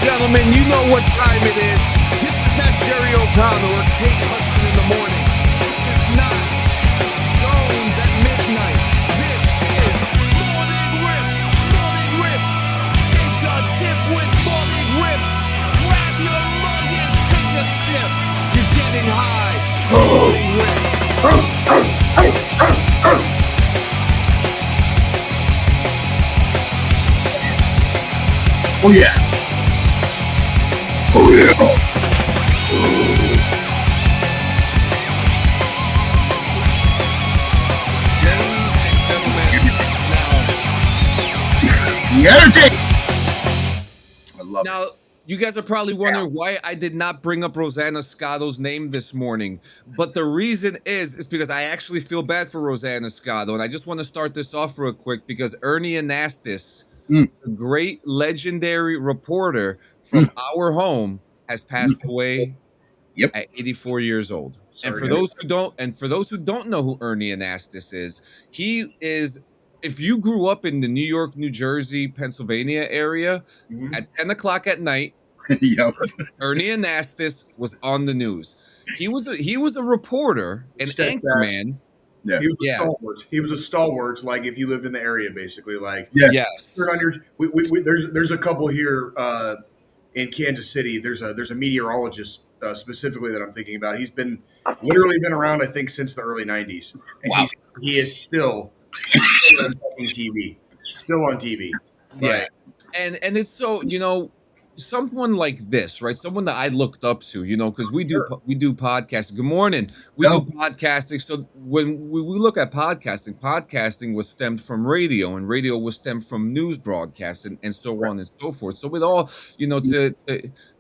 gentlemen, you know what time it is. This is not Jerry O'Connell or Kate Hudson in the morning. This is not Jones at midnight. This is Morning Rips. Morning Rips. Take a dip with Morning Rips. Grab your mug and take a sip. You're getting high. Morning Rips. Oh yeah. Oh yeah. The energy. I love Now, it. you guys are probably wondering why I did not bring up Rosanna Scotto's name this morning. But the reason is because I actually feel bad for Rosanna Scotto. And I just want to start this off real quick because Ernie Anastas, a great legendary reporter from our home, has passed away at 84 years old. Sorry, and for those who don't know who Ernie Anastas is, he is, if you grew up in the New York, New Jersey, Pennsylvania area, at 10 o'clock at night, Ernie Anastas was on the news. He was a reporter, an anchorman. Yeah. He was a stalwart. Like if you lived in the area, basically. Like yes. There's a couple here in Kansas City. There's a meteorologist specifically that I'm thinking about. He's literally been around, I think, since the early '90s. And he is still on TV. Still on TV. Yeah. And it's so, someone like this, right? Someone that I looked up to, because we do podcasting. Good morning. We do podcasting. So when we look at podcasting was stemmed from radio, and radio was stemmed from news broadcasts, and so on and so forth. So with all, to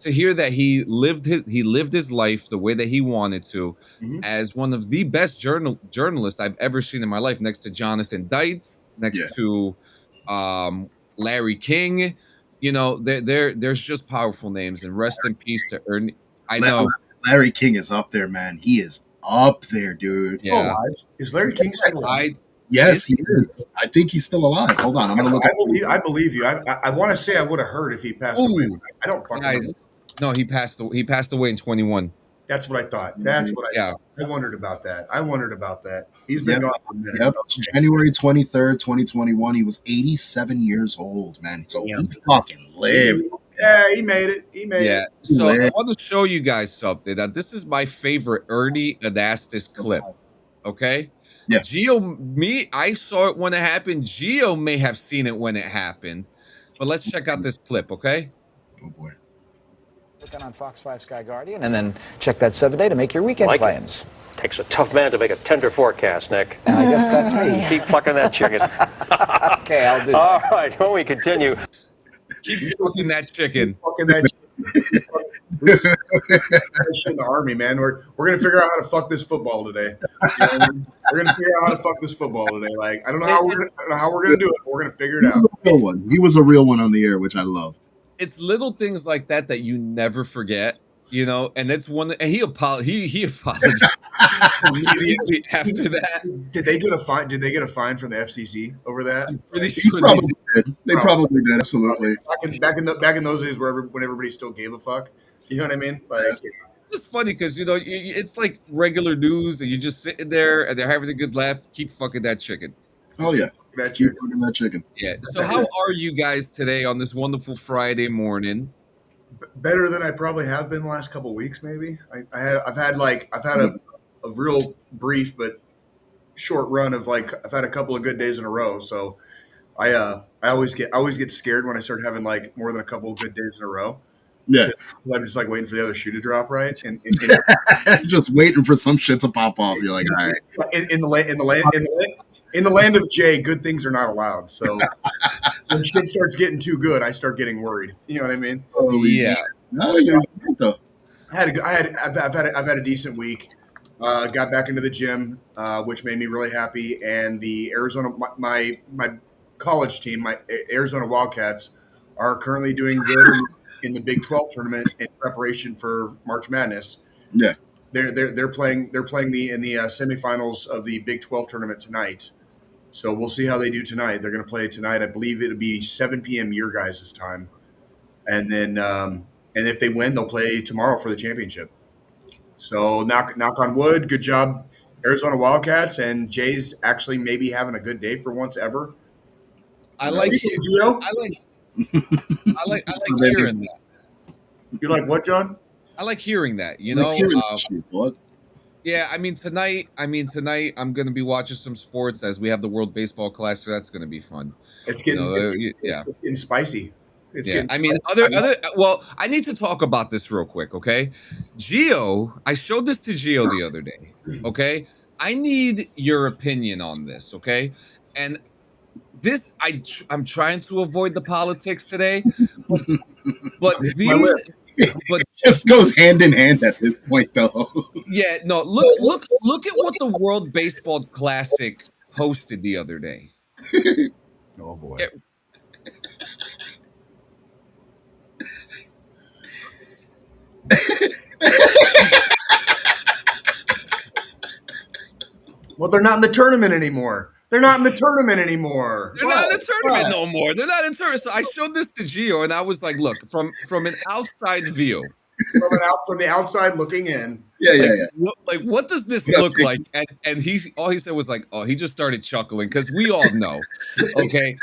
hear that he lived his life the way that he wanted to, as one of the best journalists I've ever seen in my life, next to Jonathan Dietz, next to Larry King. There's just powerful names, and rest in peace to Ernie. I know Larry King is up there, man. He is up there, dude. Yeah. Is Larry King still alive? Yes, he is. I think he's still alive. Hold on, I'm gonna look. I believe you. I want to say I would have heard if he passed away. I don't fucking know. No, he passed away in 21. That's what I thought. That's what I thought. I wondered about that. He's been gone for a minute. Yep. January 23rd, 2021. He was 87 years old, man. So he fucking lived. Yeah, he made it. Yeah. So I want to show you guys something. That this is my favorite Ernie Anastas clip. Okay? Yeah. I saw it when it happened. Gio may have seen it when it happened. But let's check out this clip, okay? Oh boy. On Fox 5 Sky Guardian, and then check that 7-day to make your weekend plans. Takes a tough man to make a tender forecast, Nick. I guess that's me. Keep fucking that chicken. Okay, I'll do that. All right, when we continue. Keep fucking that chicken. Fucking that chicken. In the army, man. We're gonna figure out how to fuck this football today. We're gonna figure out how to fuck this football today. Like I don't know how we're gonna do it, but we're gonna figure it out. He was a real one on the air, which I loved. It's little things like that you never forget, and that's one. And he apologized immediately after that. Did they get a fine? Did they get a fine from the FCC over that? I'm pretty sure they probably did. Absolutely. Back in those days, when everybody still gave a fuck. You know what I mean? Like, it's funny because it's like regular news, and you're just sitting there, and they're having a good laugh. Keep fucking that chicken. Oh yeah. Keep fucking that chicken. Yeah. So how are you guys today on this wonderful Friday morning? Better than I probably have been the last couple of weeks, maybe. I've had a real brief but short run of I've had a couple of good days in a row. So I always get scared when I start having more than a couple of good days in a row. Yeah. I'm just waiting for the other shoe to drop, right? And just waiting for some shit to pop off. You're like, all right. In the land of Jay, good things are not allowed. So when shit starts getting too good, I start getting worried. You know what I mean? Yeah. No, you're right, though. I've had a decent week. Got back into the gym, which made me really happy. And the Arizona, my college team, my Arizona Wildcats, are currently doing good in the Big 12 tournament in preparation for March Madness. Yeah. They're playing in the semifinals of the Big 12 tournament tonight. So we'll see how they do tonight. They're going to play tonight. I believe it'll be 7 p.m. your guys' time. and then and if they win, they'll play tomorrow for the championship. So knock on wood. Good job, Arizona Wildcats, and Jay's actually maybe having a good day for once ever. I like Gio? hearing that. You like what, John? I like hearing that. Yeah, I mean tonight I'm gonna be watching some sports as we have the World Baseball Classic. So that's gonna be fun. It's getting it's getting spicy. I mean, other. Well, I need to talk about this real quick, okay? Gio, I showed this to Gio the other day, okay? I need your opinion on this, okay? And this, I'm trying to avoid the politics today, but these, but just goes hand in hand at this point, though. Yeah, no. Look at what the World Baseball Classic posted the other day. Oh boy. Well, they're not in the tournament anymore. They're not in the tournament anymore. They're not in the tournament no more. They're not in the tournament. So I showed this to Gio, and I was like, "Look, from an outside view, from the outside looking in, what does this look like?" And he all he said was like, "Oh," he just started chuckling because we all know. Okay,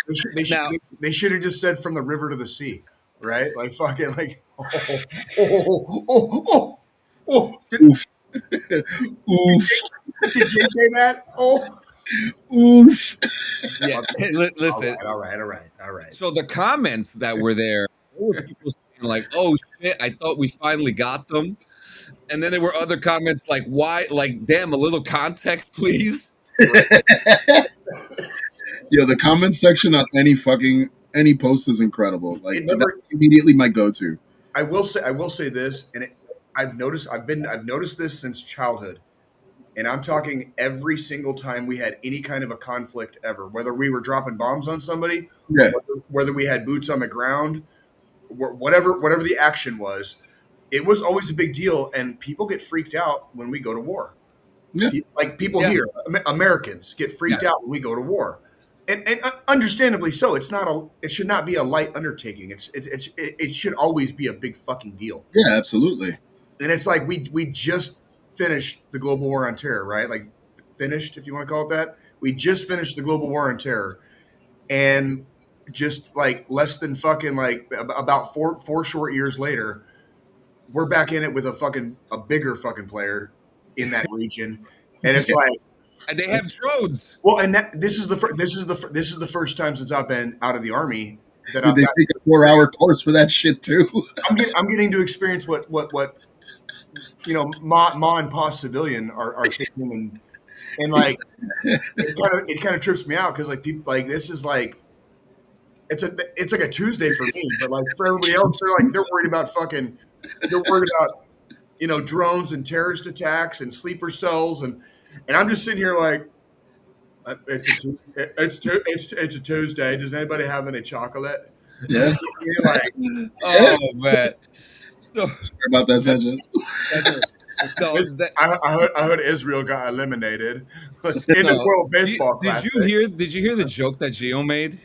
they should have just said from the river to the sea, right? Like fucking like Oof. Oof. Did you say that? Oh. Oof. Yeah. Hey, listen. All right. So the comments that were there were people saying like, "Oh shit, I thought we finally got them," and then there were other comments like, "Why? Like, damn, a little context, please." Yo, the comment section on any post is incredible. Like, that's immediately my go-to. I will say this, and I've noticed this since childhood. And I'm talking every single time we had any kind of a conflict ever, whether we were dropping bombs on somebody, whether we had boots on the ground, whatever the action was, it was always a big deal. And people get freaked out when we go to war. Yeah. Like people here, Americans get freaked out when we go to war. And understandably so. It should not be a light undertaking. It should always be a big fucking deal. Yeah, absolutely. And it's like we just finished the global war on terror, right? Like finished, if you want to call it that. We just finished the global war on terror, and just like less than fucking like about four short years later, we're back in it with a bigger fucking player in that region, and it's like, and they have drones. Well, and this is the first time since I've been out of the Army that they take a 4-hour course for that shit too. I'm getting to experience what Ma and Pa civilian are thinking, and like it kind of trips me out because like people like this is like it's like a Tuesday for me, but like for everybody else they're worried about drones and terrorist attacks and sleeper cells and I'm just sitting here like it's a Tuesday. Does anybody have any chocolate? Yeah. Like, oh man. So sorry about that, Sanchez. I heard Israel got eliminated in the World Baseball Classic. Did you hear the joke that Gio made?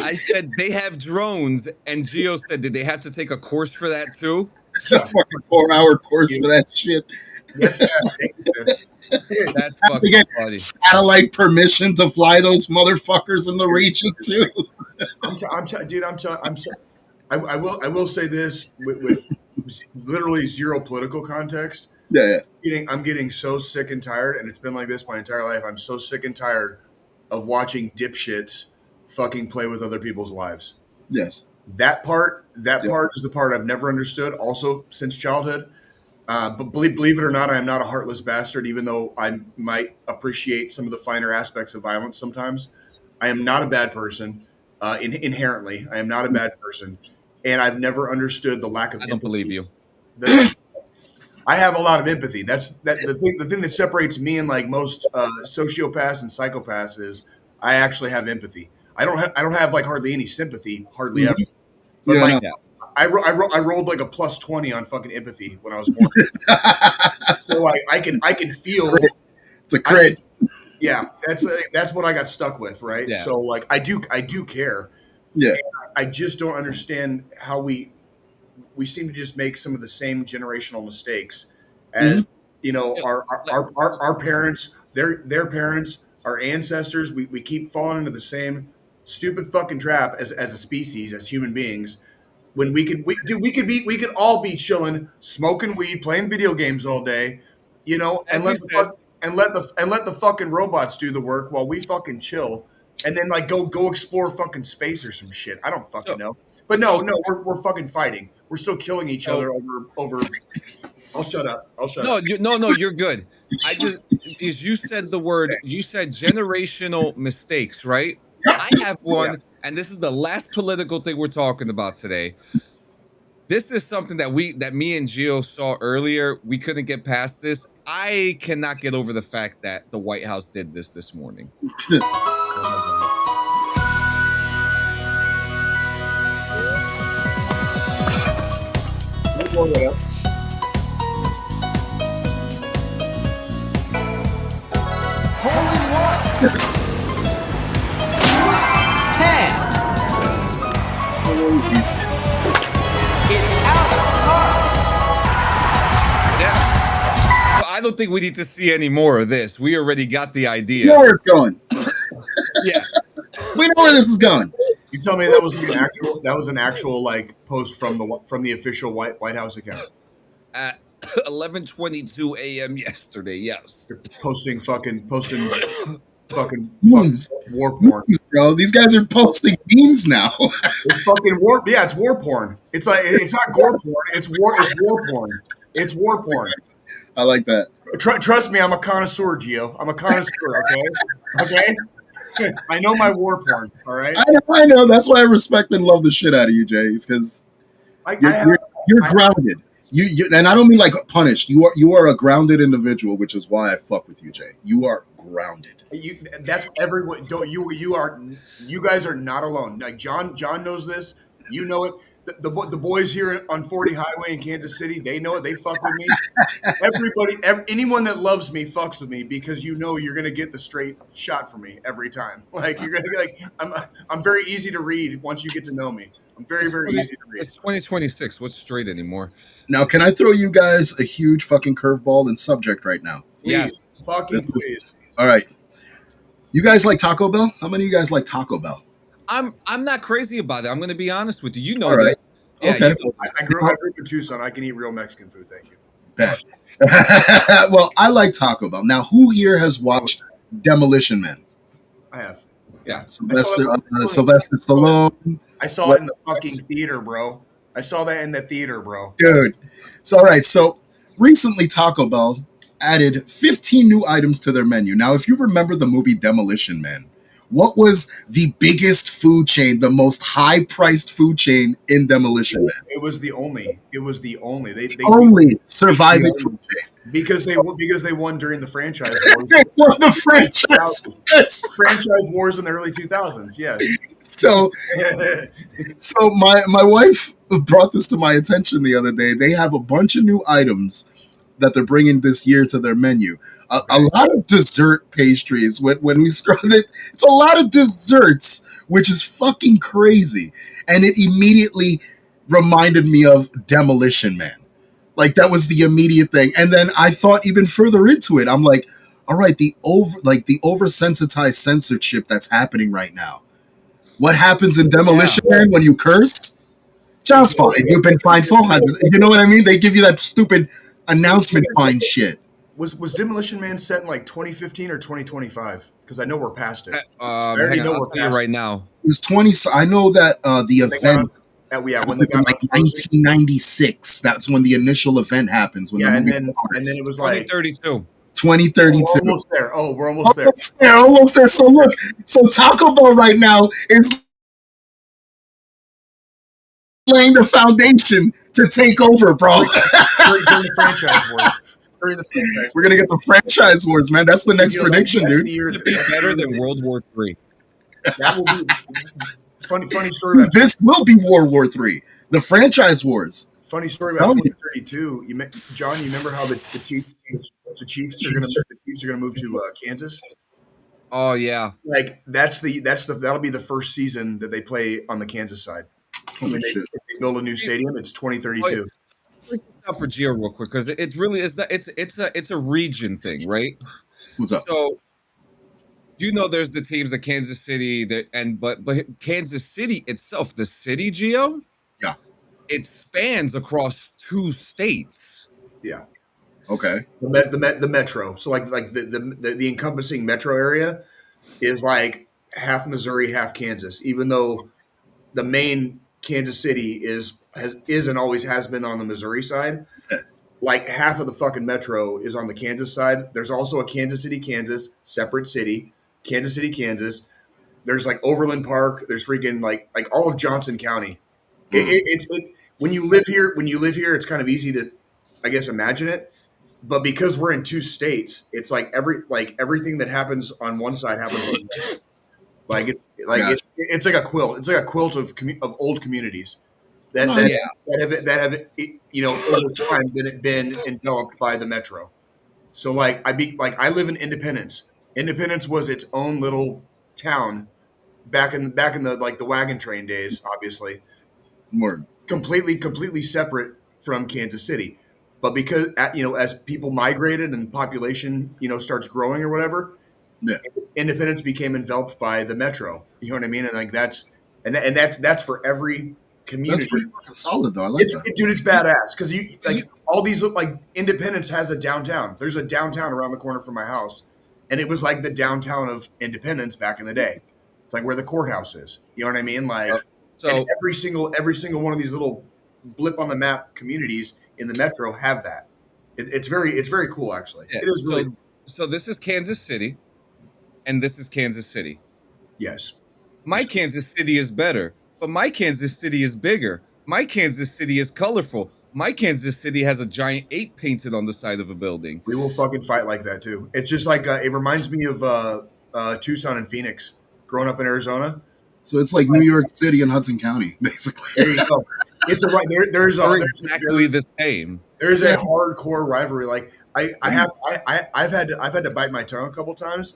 I said they have drones, and Gio said, "Did they have to take a course for that too?" A fucking 4-hour course for that shit. Yes, that's fucking funny. Satellite permission to fly those motherfuckers in the region too. I will say this with literally zero political context. Yeah. I'm getting so sick and tired, and it's been like this my entire life. I'm so sick and tired of watching dipshits fucking play with other people's lives. Yes. That part is the part I've never understood, also since childhood. But believe it or not, I am not a heartless bastard, even though I might appreciate some of the finer aspects of violence sometimes. I am not a bad person. Inherently, I am not a bad person. And I've never understood the lack of empathy. I don't believe you. I have a lot of empathy. That's the thing that separates me and like most sociopaths and psychopaths is I actually have empathy. I don't have like hardly any sympathy, hardly ever. But I rolled like a +20 on fucking empathy when I was born. So like I can feel. It's a crit. Yeah, that's what I got stuck with, right? Yeah. So like I do care. Yeah. I just don't understand how we seem to just make some of the same generational mistakes as our parents, their parents, our ancestors. We keep falling into the same stupid fucking trap as a species, as human beings. When we could all be chilling, smoking weed, playing video games all day, and let the fucking robots do the work while we fucking chill, and then like go explore fucking space or some shit. I don't fucking know. But no, we're fucking fighting. We're still killing each other over. I'll shut up. No, you're good. You said the word. You said generational mistakes, right? I have one, and this is the last political thing we're talking about today. This is something that me and Gio saw earlier. We couldn't get past this. I cannot get over the fact that the White House did this morning. I don't think we need to see any more of this. We already got the idea. We know where it's going. Yeah, we know where this is going. You tell me that was an actual like post from the official White House account at 11:22 a.m. yesterday. Yes, posting fucking Memes. war porn, bro. These guys are posting memes now. It's fucking war. Yeah, it's war porn. It's like it's not gore porn. It's war porn. It's war porn. I like that. Trust me, I'm a connoisseur, Gio. I'm a connoisseur. Okay. I know my war porn. All right. I know. That's why I respect and love the shit out of you, Jay. Because you're grounded. You and I don't mean like punished. You are a grounded individual, which is why I fuck with you, Jay. You are grounded. That's everyone. You guys are not alone. Like John knows this. You know it. The boys here on 40 Highway in Kansas City, they know it. They fuck with me. Anyone that loves me fucks with me because you're gonna get the straight shot from me every time. Like you're gonna be like, I'm very easy to read once you get to know me. I'm very easy to read. It's 2026. What's straight anymore? Now, can I throw you guys a huge fucking curveball in subject right now? Please, please. All right. You guys like Taco Bell? How many of you guys like Taco Bell? I'm not crazy about it. I'm going to be honest with you. You know All right. that. Yeah, okay. You know I grew up in Tucson. I can eat real Mexican food. Thank you. Bet. Well, I like Taco Bell. Now, who here has watched Demolition Man? I have. Yeah. Sylvester Stallone. I saw it in the fucking theater, bro. Dude. So, all right. So, recently Taco Bell added 15 new items to their menu. Now, if you remember the movie Demolition Man, what was the biggest food chain, the most high-priced food chain in Demolition Man? It was the only. They only surviving food chain. Because they won during the franchise wars. They won the franchise wars. Franchise wars in the early 2000s, yes. So my wife brought this to my attention the other day. They have a bunch of new items that they're bringing this year to their menu. A lot of dessert pastries. When we scroll it, it's a lot of desserts, which is fucking crazy. And it immediately reminded me of Demolition Man. Like that was the immediate thing. And then I thought even further into it. I'm like, all right, the oversensitized censorship that's happening right now. What happens in Demolition Man when you curse? Child's fine. You've been fined 400. You know what I mean? They give you that stupid announcement fine shit. Was Demolition Man set in like 2015 or 2025? Because I know we're past it. I'll tell you right now. It was 20. I know that the event. When they got like 1996. That's when the initial event happens. When and then it was like 2032. 2032. We're almost there. Oh, we're almost there. Almost there. So look, Taco Bell right now is laying the foundation to take over, bro. During the franchise wars. We're gonna get the franchise wars, man. That's the next prediction, dude. It'd be better than World War III. That will be funny story. This will be World War III. The franchise wars. Funny story about 2032. John, you remember how the Chiefs are going to move to Kansas? Oh yeah. Like that'll be the first season that they play on the Kansas side. Holy When shit! they build a new See, stadium, it's oh, yeah. 2032. Break this down for Gio real quick because it really is that it's a region thing, right? What's up? So there's the teams that Kansas City but Kansas City itself, the city, Gio, Yeah. it spans across 2 states. Yeah. Okay. The metro. So like the encompassing metro area is like half Missouri, half Kansas. Even though the main Kansas City is and always has been on the Missouri side, like half of the fucking metro is on the Kansas side. There's also a Kansas City, Kansas, separate city, Kansas City, Kansas. There's like Overland Park. There's freaking like all of Johnson County. When you live here, it's kind of easy to, I guess, imagine it. But because we're in 2 states, it's like everything that happens on one side happens on the other. It's like a quilt. It's like a quilt of old communities that have over time been enveloped by the metro. So I live in Independence. Independence was its own little town back in the like the wagon train days, obviously. More. Completely separate from Kansas City. But because as people migrated and population starts growing or whatever, Yeah. Independence became enveloped by the metro. You know what I mean? And like that's for every community. That's pretty fucking solid, though. I like that. Dude, it's badass because you like all these like Independence has a downtown. There's a downtown around the corner from my house, and it was like the downtown of Independence back in the day. It's like where the courthouse is. You know what I mean? Like and every single one of these little blip on the map communities in the metro have that. It's very cool actually. Yeah, It is really cool. so this is Kansas City, and this is Kansas City. Yes. My Kansas City is better, but my Kansas City is bigger. My Kansas City is colorful. My Kansas City has a giant 8 painted on the side of a building. We will fucking fight like that too. It's just like it reminds me of Tucson and Phoenix. Growing up in Arizona, So it's like New York City and Hudson County, basically. there you go. It's a right there. They're exactly the same. There's a hardcore rivalry. Like I've had to bite my tongue a couple times,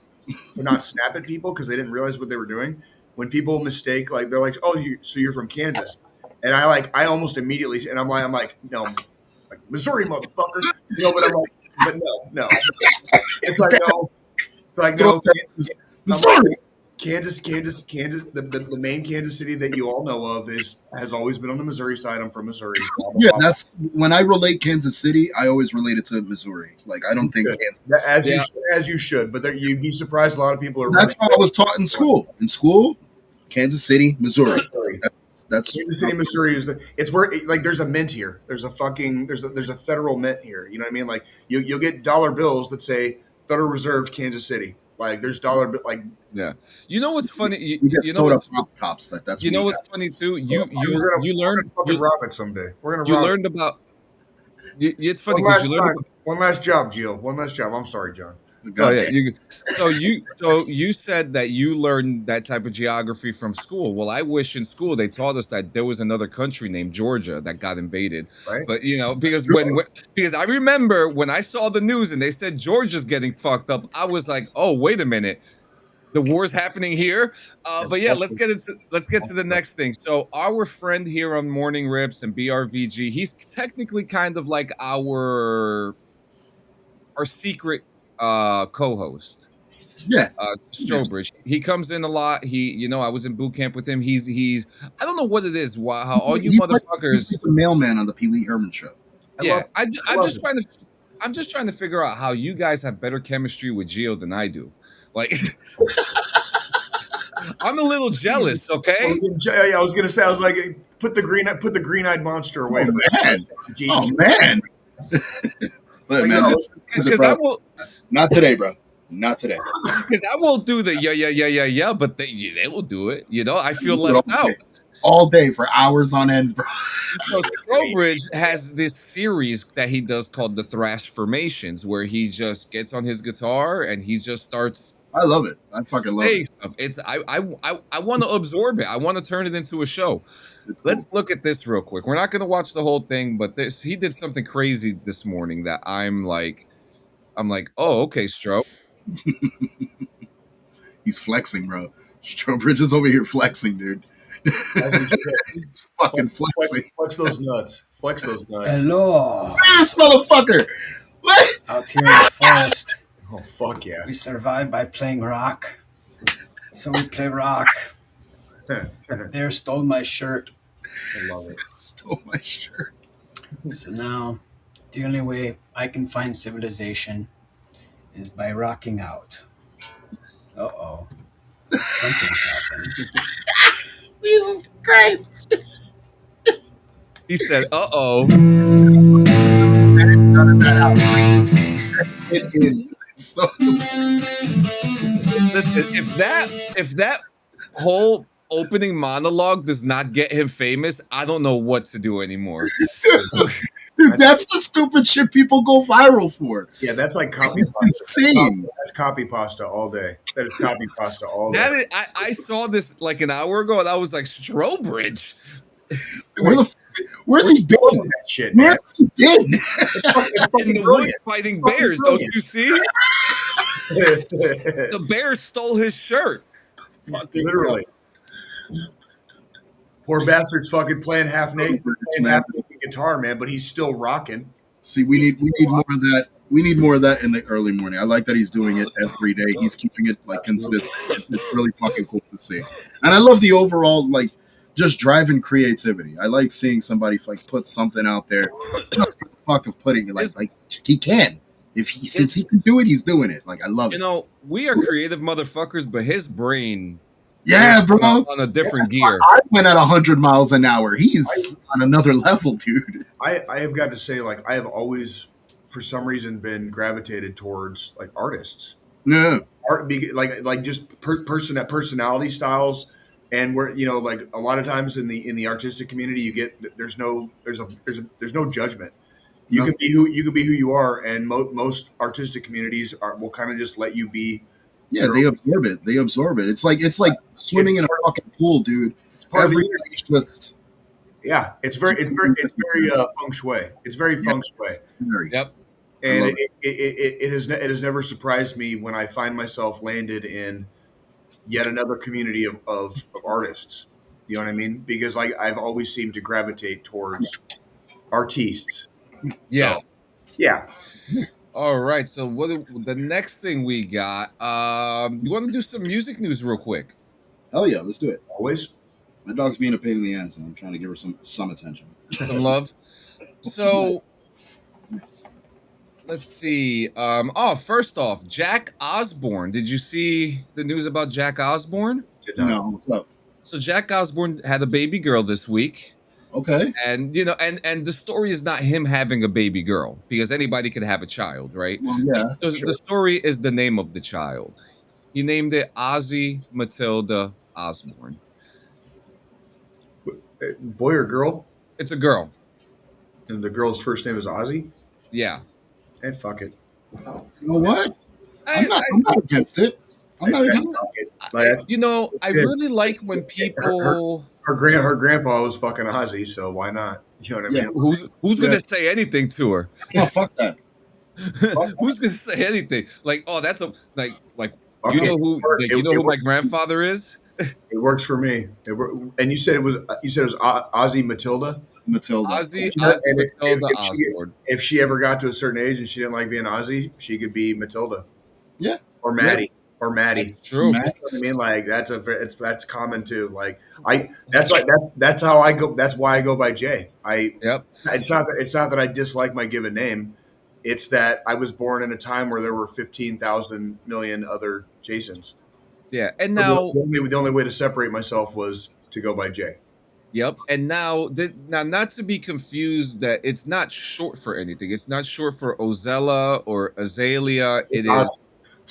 but not snap at people because they didn't realize what they were doing. When people mistake, like they're like, "Oh, so you're from Kansas," and I almost immediately, and I'm like, no, like Missouri, motherfucker. But I'm like, but no. It's like no. It's like no. Missouri. Kansas. The main Kansas City that you all know of has always been on the Missouri side. I'm from Missouri. Blah, blah, Yeah, blah. that's when I relate Kansas City. I always relate it to Missouri. Like I don't think Kansas. As you should, but you'd be surprised. A lot of people are. That's how I was taught in school. In school, Kansas City, Missouri. That's Kansas City, Missouri is it's where like there's a mint here. There's a federal mint here. You know what I mean? Like you'll get dollar bills that say Federal Reserve Kansas City. Like there's like Yeah. You know what's funny? you get sold up pop tops. That's you what know what's funny too? You learned fucking rob it someday. We're gonna you rob learned about. It's funny one because last you learned. time. One last job, Gio. One last job. I'm sorry, John. Oh yeah. So you said that you learned that type of geography from school. Well, I wish in school they taught us that there was another country named Georgia that got invaded. Right. But because because I remember when I saw the news and they said Georgia's getting fucked up, I was like, oh wait a minute, the war's happening here. But yeah, let's get to the next thing. So our friend here on Morning Rips and BRVG, he's technically kind of like our secret co-host. Yeah. Strobridge. He comes in a lot. I was in boot camp with him. He's I don't know what it is. How all you motherfuckers. He's like the mailman on the Pee Wee Herman show. I'm just trying to figure out how you guys have better chemistry with Gio than I do. Like, I'm a little jealous. Okay. Yeah, I was gonna say. I was like, put the green-eyed monster away. Oh man. But man, because I will. Not today, bro. Not today. Because I won't do the yeah, but they will do it. I feel left out. All day for hours on end, bro. So Strobridge has this series that he does called the Thrash Formations, where he just gets on his guitar and he just starts. I love it. I fucking love it. Stuff. It's I want to absorb it. I want to turn it into a show. Let's look at this real quick. We're not going to watch the whole thing, but he did something crazy this morning that I'm like, oh, okay, Stro. He's flexing, bro. Strobridge is over here flexing, dude. He's fucking flexing. Flex those nuts. Flex those nuts. Hello. This motherfucker. What? Out here in the forest, Oh fuck yeah. we survive by playing rock. So we play rock. The bear stole my shirt. I love it. Stole my shirt. So now, the only way I can find civilization is by rocking out. Uh-oh. Something's happened. Jesus Christ. He said, "Uh-oh." None of that out. So, Listen, if that whole opening monologue does not get him famous, I don't know what to do anymore. dude, that's the stupid shit people go viral for. Yeah, that's like copy It's pasta. insane. That's copy pasta all day. That is copy pasta all day. That is, I saw this like an hour ago, and I was like, Strobridge. Where's he been? That shit, man. Where's he been? In the woods fighting bears, don't you see? The bear stole his shirt. Literally. Poor bastard's fucking playing half naked guitar, man, but he's still rocking. See, we need more of that. We need more of that in the early morning. I like that he's doing it every day. He's keeping it like consistent. It's really fucking cool to see. And I love the overall like just driving creativity. I like seeing somebody like put something out there. Just for the fuck of putting it like he can. Since he can do it, he's doing it. Like I love it. You know, we are creative motherfuckers, but his brain, Yeah, bro. on a different gear. I went at 100 miles an hour. He's on another level, dude. I have got to say, like, I have always, for some reason, been gravitated towards like artists, Yeah. like just personality styles, and where like a lot of times in the artistic community, you get there's no judgment. You can be who you are, and most artistic communities will kind of just let you be. Yeah, they absorb it. It's like swimming in a fucking pool, dude. Everything's just It's very feng shui. It's very feng shui. Yep. And it has never surprised me when I find myself landed in yet another community of artists. You know what I mean? Because I've always seemed to gravitate towards artistes. Yeah. Yeah. All right. So the next thing we got? You want to do some music news real quick? Hell yeah, let's do it. Always. My dog's being a pain in the ass, and I'm trying to give her some attention. Some love. So let's see. First off, Jack Osborne. Did you see the news about Jack Osborne? No, what's up? So Jack Osborne had a baby girl this week. Okay. And and the story is not him having a baby girl, because anybody can have a child, right? Well, yeah. The story is the name of the child. He named it Ozzy Matilda Osborne. Boy or girl? It's a girl. And the girl's first name is Ozzy? Yeah. Hey, fuck it. You know what? I'm not against it. I'm not against it. I really like when people. Her grandpa was fucking Ozzy, so why not? You know what I mean? Who's gonna say anything to her? Oh, fuck that. Who's gonna say anything? Like, oh, that's a like Okay. you know who my grandfather is? It works for me. And you said it was Ozzy Matilda? Matilda. Ozzy And Matilda Osborne. if she ever got to a certain age and she didn't like being Ozzy, she could be Matilda. Yeah. Or Maddie. Or Maddie. That's true. You know what I mean? Like that's common too. Like that's how I go. That's why I go by Jay. Yep. It's not that I dislike my given name. It's that I was born in a time where there were 15,000 million other Jasons. Yeah. And now The only way to separate myself was to go by Jay. Yep. And now not to be confused that it's not short for anything. It's not short for Ozella or Azalea. It's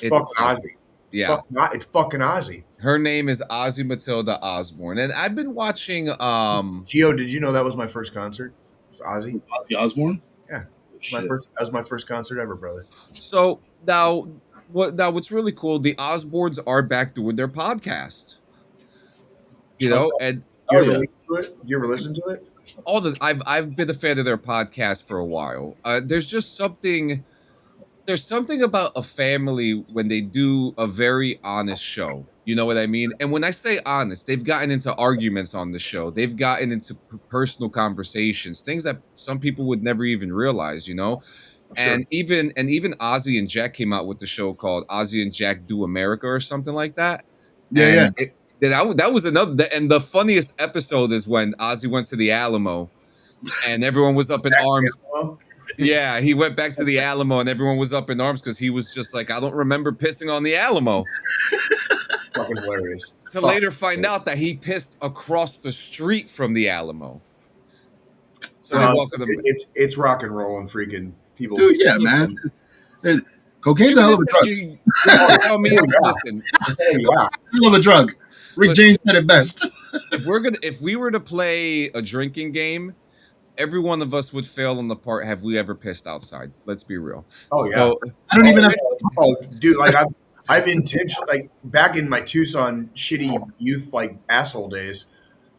fucking Ozzy. Yeah. It's fucking Ozzy. Her name is Ozzy Matilda Osborne. And I've been watching Gio, did you know that was my first concert? It was Ozzy. Ozzy Osbourne? Yeah. That was my first concert ever, brother. So now what's really cool, the Osbournes are back doing their podcast. You know, and You ever listen to it? I've been a fan of their podcast for a while. There's just something there's something about a family when they do a very honest show. You know what I mean? And when I say honest, they've gotten into arguments on the show. They've gotten into personal conversations, things that some people would never even realize, you know? Sure. And even Ozzy and Jack came out with the show called Ozzy and Jack Do America or something like that. Yeah. And that was another. And the funniest episode is when Ozzy went to the Alamo, and everyone was up in arms. Yeah, he went back to the Alamo, and everyone was up in arms because he was just like, I don't remember pissing on the Alamo. Fucking hilarious. To later find out that he pissed across the street from the Alamo. So they welcome him. It's rock and roll and freaking people. Dude, yeah, man. And cocaine's a hell of a drug. Tell me, listen, Hell of a drug. Rick James said it best. if we were to play a drinking game, every one of us would fail on the part. Have we ever pissed outside? Let's be real. Oh yeah. I don't even have. Oh, dude, like I've intentionally, like back in my Tucson shitty youth like asshole days,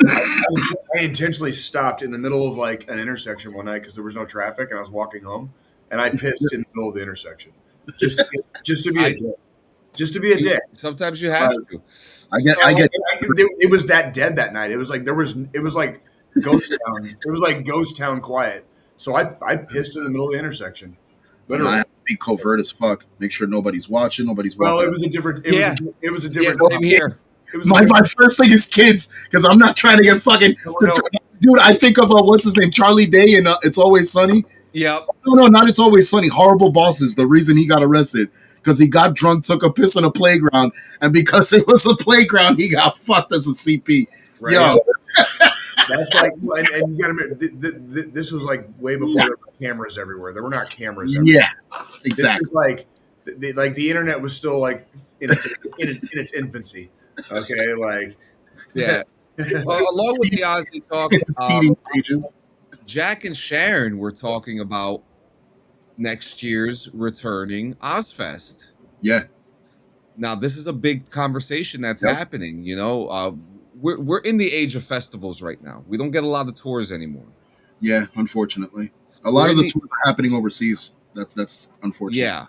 I intentionally stopped in the middle of like an intersection one night because there was no traffic and I was walking home, and I pissed in the middle of the intersection just to be a dick. Just to be a dick. Sometimes you have to. I get. It was that dead that night. It was like it was like ghost town. It was like ghost town quiet. So I pissed in the middle of the intersection. Literally. I have to be covert as fuck. Make sure nobody's watching. Nobody's watching. Well, it was a different. It was a different. Same here. My first thing is kids, because I'm not trying to get fucking. Dude, I think of what's his name, Charlie Day, and It's Always Sunny. Yep. No, not It's Always Sunny. Horrible Bosses. The reason he got arrested because he got drunk, took a piss in a playground, and because it was a playground, he got fucked as a CP. Right. Yo. That's like, and you got to admit, this was like way before there were cameras everywhere. There were not cameras everywhere. Yeah, exactly. Like the internet was still like in its infancy. Okay, like yeah. Well, along with the Ozzy talk, seeding stages. Jack and Sharon were talking about next year's returning Ozfest. Yeah. Now this is a big conversation that's happening. You know, we're in the age of festivals right now. We don't get a lot of tours anymore. Yeah, unfortunately, a lot of the tours are happening overseas. That's unfortunate. Yeah.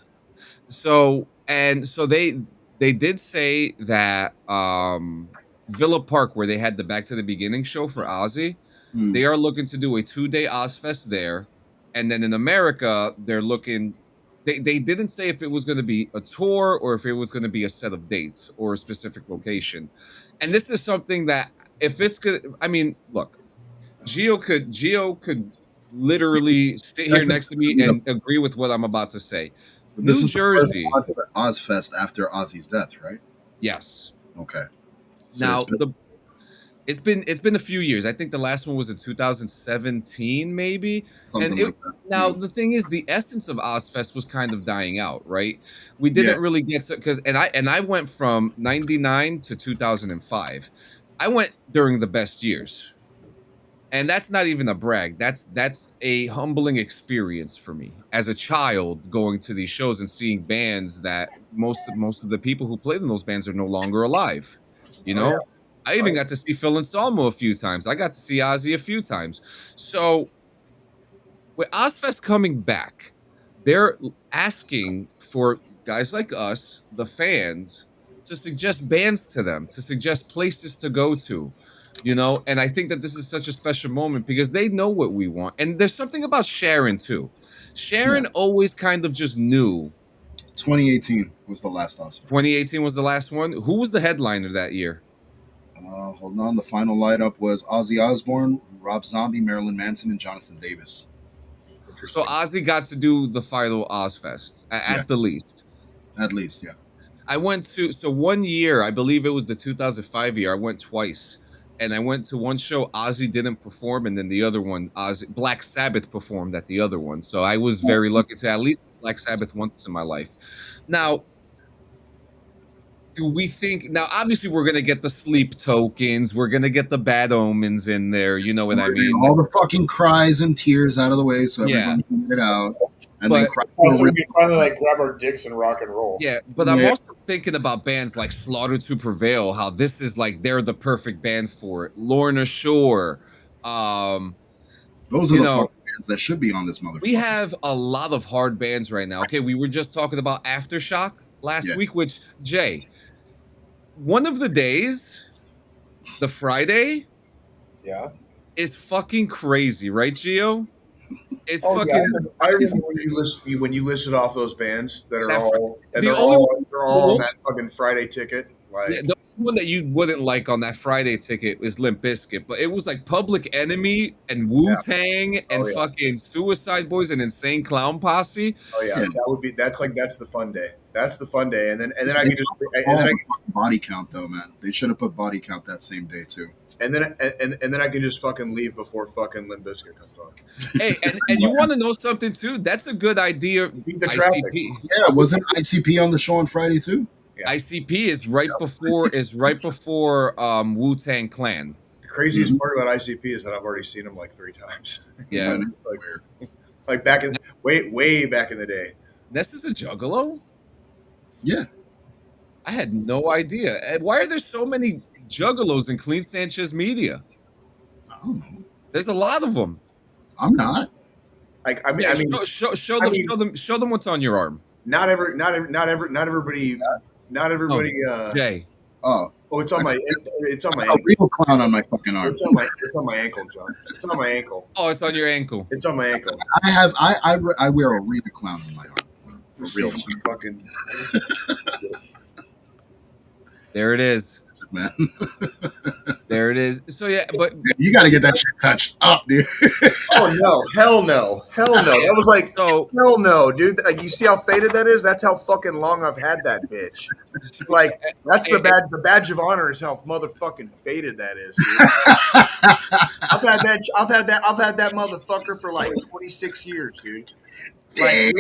So they did say that Villa Park, where they had the Back to the Beginning show for Ozzy, they are looking to do a 2-day Ozfest there, and then in America they're looking. They didn't say if it was going to be a tour or if it was going to be a set of dates or a specific location. And this is something that if it's good, I mean, look, Gio could literally sit here next to me and agree with what I'm about to say. This New is Jersey, the first Ozfest after Ozzy's death, right? Yes. Okay. So Now it's been a few years. I think the last one was in 2017, maybe. Something like that. Now the thing is, the essence of Ozfest was kind of dying out, right? We didn't really get because I went from 99 to 2005. I went during the best years, and that's not even a brag. That's a humbling experience for me as a child going to these shows and seeing bands that most of the people who played in those bands are no longer alive. You know. Oh, yeah. I even got to see Phil Anselmo a few times. I got to see Ozzy a few times. So with Ozfest coming back, they're asking for guys like us, the fans, to suggest bands to them, to suggest places to go to, you know? And I think that this is such a special moment because they know what we want. And there's something about Sharon, too. Sharon always kind of just knew. 2018 was the last Ozfest. 2018 was the last one. Who was the headliner that year? Hold on. The final lineup was Ozzy Osbourne, Rob Zombie, Marilyn Manson, and Jonathan Davis. So Ozzy got to do the final Ozfest at the least. At least, yeah. I went to 1 year. I believe it was the 2005 year. I went twice, and I went to one show. Ozzy didn't perform, and then the other one, Black Sabbath performed at the other one. So I was very lucky to at least Black Sabbath once in my life. Now, do we think now? Obviously, we're gonna get the sleep tokens. We're gonna get the bad omens in there. You know what I mean? All the fucking cries and tears out of the way, so everyone can get it out. And then cry so we can finally like grab our dicks and rock and roll. Yeah, but I'm also thinking about bands like Slaughter to Prevail. How this is like they're the perfect band for it. Lorna Shore. Those are the fucking bands that should be on this motherfucker. We have a lot of hard bands right now. Okay, we were just talking about Aftershock last week, which, Jay, one of the days, the Friday, is fucking crazy, right, Gio? It's fucking. Yeah. I remember when you listed off those bands that are they're all on that fucking Friday ticket. Like the one that you wouldn't like on that Friday ticket is Limp Bizkit, but it was like Public Enemy and Wu-Tang and fucking Suicide Boys and Insane Clown Posse. Oh yeah, that's the fun day. That's the fun day, and then I can just body count though, man. They should have put body count that same day too. And then I can just fucking leave before fucking Limp Bizkit comes on. Hey, and you want to know something too? That's a good idea. Beat the traffic. Yeah, wasn't ICP on the show on Friday too? Yeah. ICP is right before Wu-Tang Clan. The craziest part about ICP is that I've already seen them like 3 times. Yeah, like back in way back in the day. This is a Juggalo? Yeah. I had no idea. And why are there so many Juggalos in Clean Sanchez Media? I don't know. There's a lot of them. I'm not. Like I mean, show them what's on your arm. Not everybody. Jay. Oh, it's on my ankle. A real clown on my fucking arm. It's on my ankle, John. It's on my ankle. Oh, it's on your ankle. It's on my ankle. I wear a real clown on my arm. A real fucking. There it is, man. There it is. So yeah, but you got to get that shit touched up, dude. Oh no! Hell no! That was like hell no, dude. Like you see how faded that is? That's how fucking long I've had that bitch. Like that's the badge of honor is how motherfucking faded that is. Dude. I've had that motherfucker for like 26 years, dude. Like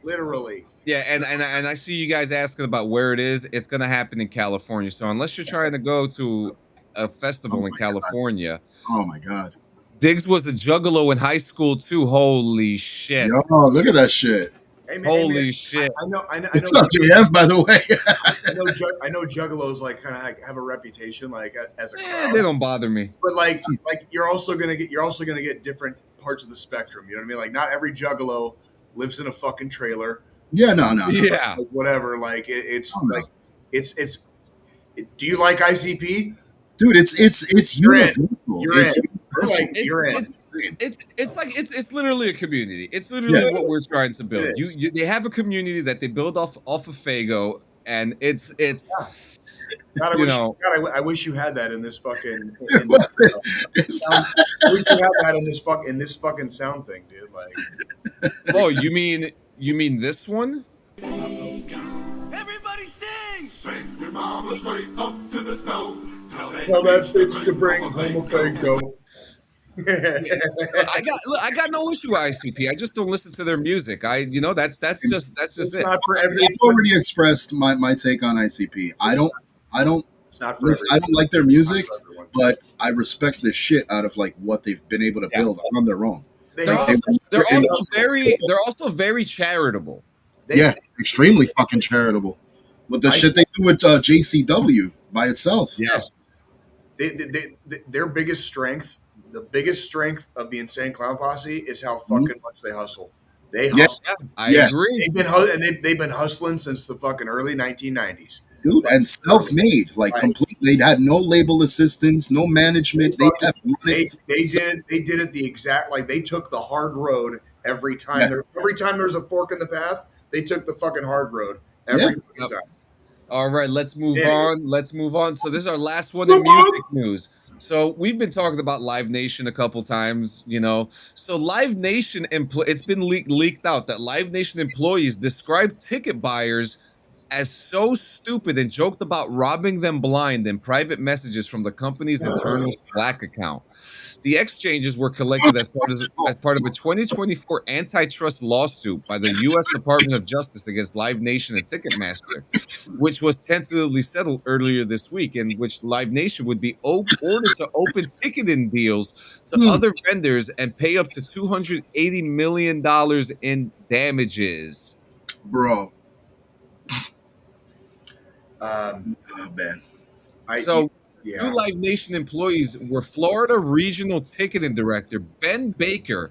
literally. Yeah, and I see you guys asking about where it is. It's gonna happen in California. So unless you're trying to go to a festival in California, oh my god, Diggs was a Juggalo in high school too. Holy shit! Oh, look at that shit! Hey, man, holy shit! I know. It's not JF, by the way. I know Juggalos like kind of have a reputation like as a crowd. They don't bother me. But like you're also gonna get different parts of the spectrum. You know what I mean? Like not every Juggalo lives in a fucking trailer. Yeah, no. Yeah, like, whatever. Like it's it's. Do you like ICP? Dude, it's universal. It's literally a community. It's literally what we're trying to build. They have a community that they build off of Fago, and it's. God, I wish you had that in this fucking. I wish you had that in this fucking sound thing, dude. Like. Oh, you mean this one? Everybody sing! Sing your mama straight up to the snow. Tell that bitch to bring home a Fago. I got no issue with ICP. I just don't listen to their music. That's just it. I've already expressed my take on ICP. I don't like their music, but I respect the shit out of like what they've been able to build on their own. They're also very charitable. Extremely fucking charitable. With the shit they do with JCW by itself. Yes. Their biggest strength, the biggest strength of the Insane Clown Posse is how fucking much they hustle. They hustle. Yeah, I agree. They've been hustling since the fucking early 1990s. Dude, and self-made, like completely. They had no label assistance, no management. They did it the exact like they took the hard road every time. Yeah. Every time there's a fork in the path, they took the fucking hard road every time. All right, let's move on. So this is our last one in music news. So we've been talking about Live Nation a couple times, So Live Nation, it's been leaked out that Live Nation employees described ticket buyers as so stupid and joked about robbing them blind in private messages from the company's internal Slack account. The exchanges were collected as part of a 2024 antitrust lawsuit by the U.S. Department of Justice against Live Nation and Ticketmaster, which was tentatively settled earlier this week, in which Live Nation would be ordered to open ticketing deals to other vendors and pay up to $280 million in damages. Bro. Man. Yeah. Two Live Nation employees were Florida Regional Ticketing Director Ben Baker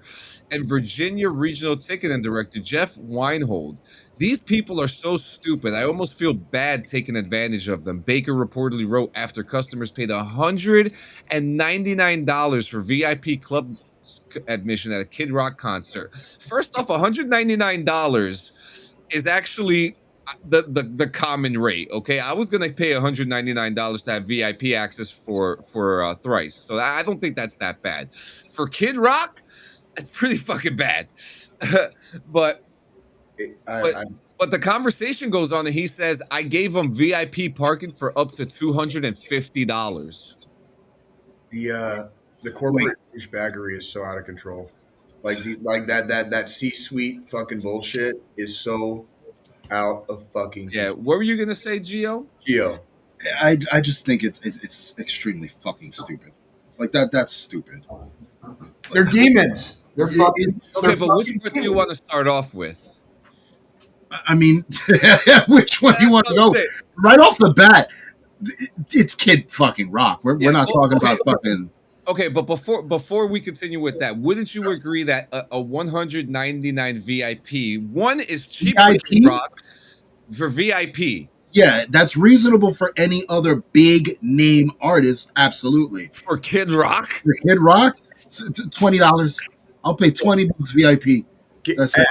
and Virginia Regional Ticketing Director Jeff Weinhold. These people are so stupid. I almost feel bad taking advantage of them. Baker reportedly wrote after customers paid $199 for VIP club admission at a Kid Rock concert. First off, $199 is actually the common rate. Okay, I was gonna pay $199 to have VIP access for Thrice, so I don't think that's that bad. For Kid Rock, it's pretty fucking bad. but but the conversation goes on, and he says I gave him VIP parking for up to $250. The corporate douchebaggery is so out of control. Like that C-suite fucking bullshit is so out of fucking Yeah, what were you gonna say, Gio? I just think it's extremely fucking stupid. Like that's stupid. They're demons. They're fucking. Okay, but which part do you want to start off with? I mean, which one do you want to go? Right off the bat, it's Kid fucking Rock. We're not talking about fucking. Okay, but before we continue with that, wouldn't you agree that a 199 VIP one is cheaper than Kid Rock for VIP? Yeah, that's reasonable for any other big name artist. Absolutely. For Kid Rock? For Kid Rock, $20. I'll pay $20 VIP. That's it.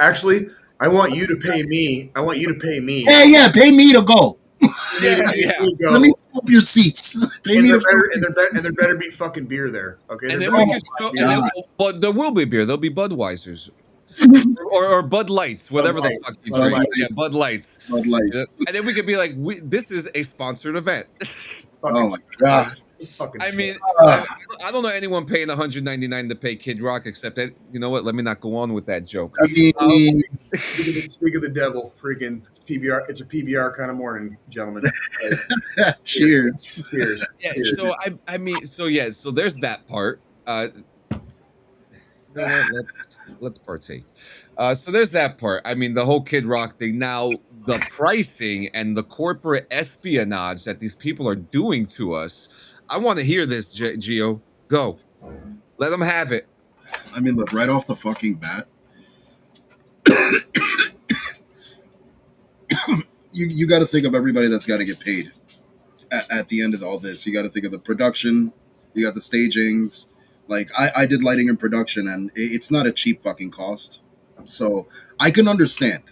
Actually, I want you to pay me. I want you to pay me. Yeah, pay me to go. Yeah. Let me fill up your seats. Pay me and there better be fucking beer there. Okay. And then we can show, but there will be beer. There'll be Budweisers. or Bud Lights, whatever the fuck you drink. Yeah, Bud Lights. Bud Lights. And then we could be like, this is a sponsored event. Oh my god. I mean, I don't know anyone paying $199 to pay Kid Rock, except that, you know what? Let me not go on with that joke. I mean, speak of the devil, freaking PBR. It's a PBR kind of morning, gentlemen. Cheers. Cheers. Yeah. So I mean, so there's that part. Let's partake. So there's that part. I mean, the whole Kid Rock thing. Now, the pricing and the corporate espionage that these people are doing to us. I want to hear this, Gio. Go. Let them have it. I mean, look, right off the fucking bat, you got to think of everybody that's got to get paid at the end of all this. You got to think of the production. You got the stagings. Like, I did lighting and production, and it's not a cheap fucking cost. So I can understand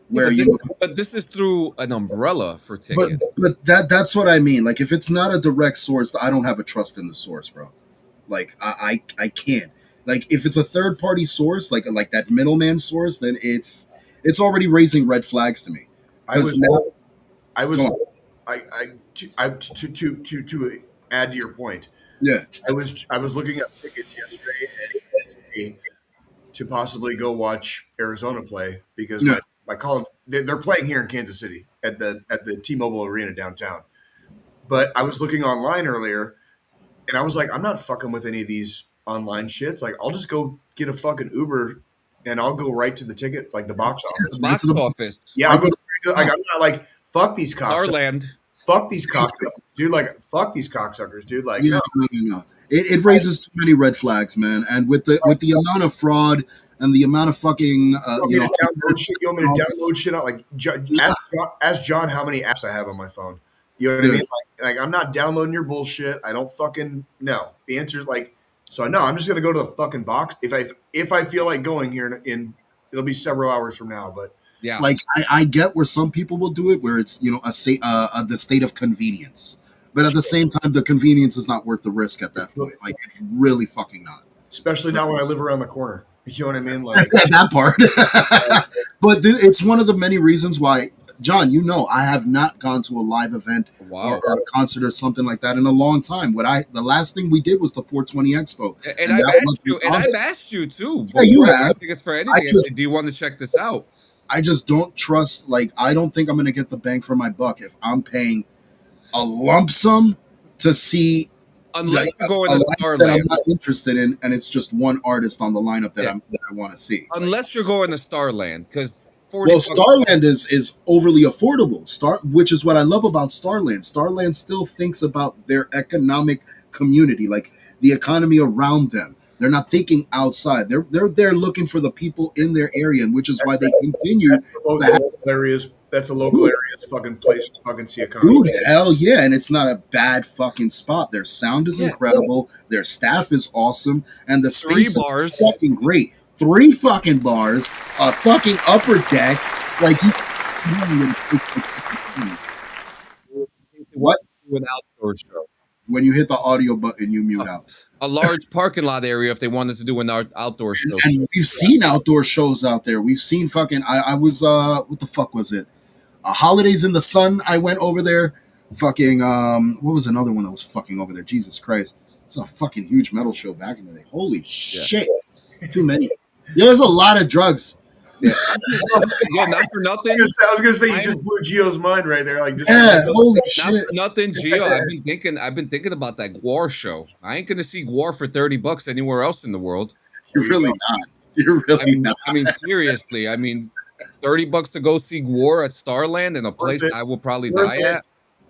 where but this is through an umbrella for tickets. But that's what I mean. Like, if it's not a direct source, I don't have a trust in the source, bro. Like, I can't. Like, if it's a third party source, like that middleman source, then it's already raising red flags to me. To add to your point. Yeah, I was looking up tickets yesterday to possibly go watch Arizona play because my college they're playing here in Kansas City at the T-Mobile Arena downtown. But I was looking online earlier, and I was like, I'm not fucking with any of these online shits. Like, I'll just go get a fucking Uber, and I'll go right to the ticket, like the box office. Box office. Yeah, I'm not like fuck these cocksuckers. Starland. Fuck these cocksuckers, dude. Like, fuck these cocksuckers, dude. Like, no. It raises too many red flags, man. And with the amount of fraud and the amount of fucking you want me to download shit out? Like, ask John how many apps I have on my phone. You know what I mean? Like, I'm not downloading your bullshit. I don't fucking know. The answer is like, so no, I'm just gonna go to the fucking box if I feel like going here in it'll be several hours from now, but. Yeah, like I get where some people will do it, where it's the state of convenience, but at the same time, the convenience is not worth the risk at that point. Like, it's really fucking not. Especially not when I live around the corner. You know what I mean? Like that part. But it's one of the many reasons why, John. I have not gone to a live event or a concert or something like that in a long time. The last thing we did was the 420 Expo, and I've asked you too. Yeah, you have. Tickets for anything. Do you want to check this out? I just don't trust, like, I don't think I'm going to get the bang for my buck if I'm paying a lump sum to see unless you're going to Starland that I'm not interested in, and it's just one artist on the lineup that I want to see. Unless you're going to Starland, because 40 Well, bucks. Starland is overly affordable. Which is what I love about Starland. Starland still thinks about their economic community, like the economy around them. They're not thinking outside. They're there looking for the people in their area, and which is why they continue to have. Local areas. That's a local area's fucking place to fucking see a concert. Dude, hell yeah, and it's not a bad fucking spot. Their sound is Yeah. incredible. Their staff is awesome, and the 3 space bars. is fucking great. 3 fucking bars, a fucking upper deck, like you. What? An outdoor show. When you hit the audio button, you mute out. A large parking lot area if they wanted to do an outdoor show. And we've seen outdoor shows out there. We've seen fucking. I was what the fuck was it? Holidays in the Sun. I went over there. Fucking what was another one that was fucking over there? Jesus Christ! It's a fucking huge metal show back in the day. Holy shit! Too many. Yeah, there's a lot of drugs. Yeah, not for nothing. I was gonna say you just blew Gio's mind right there. Like, just Holy Not shit! for nothing, Gio. I've been thinking about that Gwar show. I ain't gonna see Gwar for $30 anywhere else in the world. You're really not. You're really not. I mean, seriously. I mean, $30 to go see Gwar at Starland in a place I will probably die at.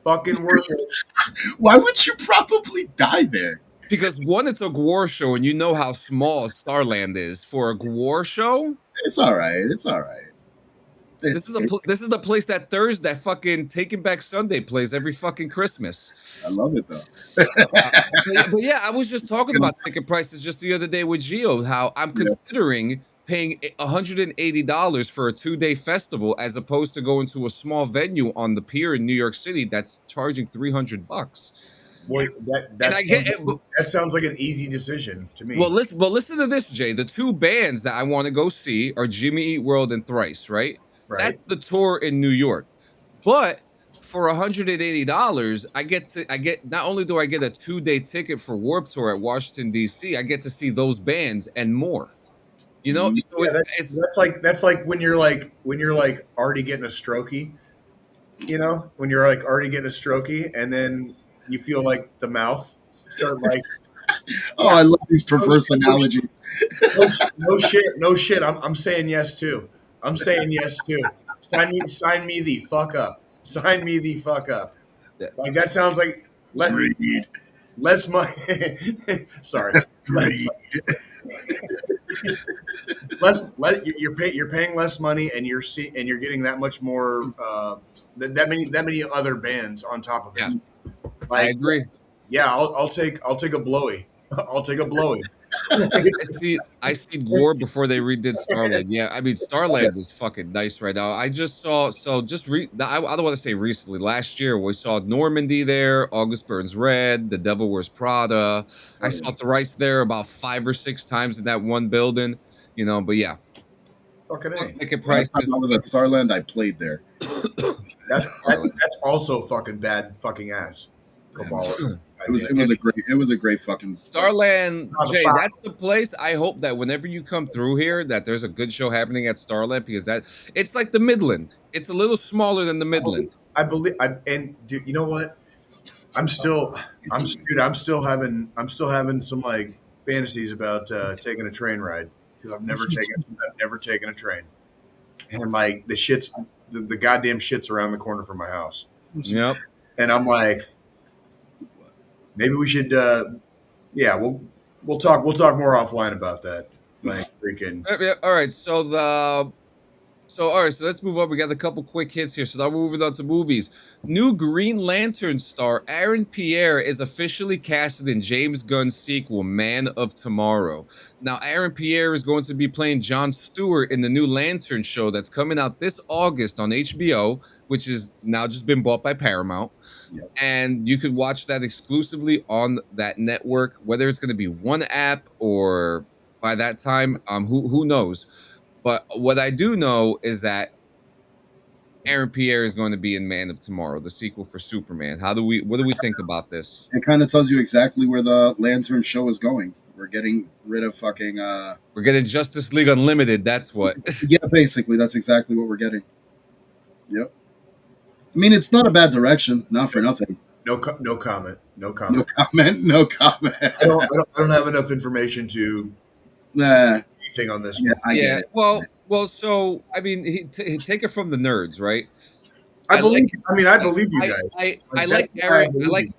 fucking worth it. Why would you probably die there? Because one, it's a Gwar show, and you know how small Starland is for a Gwar show. It's all right. It's all right. This is the place that fucking Taking Back Sunday plays every fucking Christmas. I love it though. But yeah, I was just talking about ticket prices just the other day with Gio. How I'm considering paying $180 for a 2-day festival as opposed to going to a small venue on the pier in New York City that's charging $300. Boy, that sounds like an easy decision to me. Well, listen to this, Jay. The 2 bands that I want to go see are Jimmy Eat World and Thrice, right? That's the tour in New York. But for $180, I get not only do I get a 2-day ticket for Warped Tour at Washington D.C., I get to see those bands and more. You know, so that's like when you're like already getting a strokey. You know, when you're like already getting a strokey, and then you feel like the mouth start like. Oh, I love these perverse analogies. No shit. I'm saying yes too. I'm saying yes too. Sign me the fuck up. Sign me the fuck up. Yeah. Like that sounds like less money. Sorry. You're paying less money, and you're getting that much more that many other bands on top of it. Yeah. Like, I agree. Yeah, I'll take a blowy. I'll take a blowy. I see Gore before they redid Starland. Yeah, I mean Starland is fucking nice right now. I just saw I don't want to say recently. Last year we saw Normandy there, August Burns Red, The Devil Wears Prada. I saw Thrice there about 5 or 6 times in that one building. You know, but yeah. Fucking A. Ticket prices. I was at Starland. I played there. That's also fucking bad fucking ass. It was a great fucking Starland, Jay. That's the place. I hope that whenever you come through here, that there's a good show happening at Starland because it's like the Midland. It's a little smaller than the Midland. I believe. And dude, you know what? I'm still having some like fantasies about taking a train ride because I've never taken a train, and like the goddamn shit's around the corner from my house. Yep. And I'm like, maybe we should. We'll talk more offline about that. Like freaking. All right. So let's move on. We got a couple quick hits here. So now we're moving on to movies. New Green Lantern star Aaron Pierre is officially casted in James Gunn's sequel, Man of Tomorrow. Now, Aaron Pierre is going to be playing Jon Stewart in the new Lantern show that's coming out this August on HBO, which is now just been bought by Paramount. Yep. And you could watch that exclusively on that network, whether it's going to be one app or by that time, who knows? But what I do know is that Aaron Pierre is going to be in Man of Tomorrow, the sequel for Superman. What do we think about this? It kind of tells you exactly where the Lantern show is going. We're getting rid of fucking. We're getting Justice League Unlimited. That's what. Yeah, basically, that's exactly what we're getting. Yep. I mean, it's not a bad direction. Not for nothing. No comment. No comment. No comment. No comment. I don't have enough information to. Nah. On this Well, Well, so I mean, take it from the nerds, right? I I like believe. I mean, I believe you I guys. I Like, that's like why I Aaron. believe you.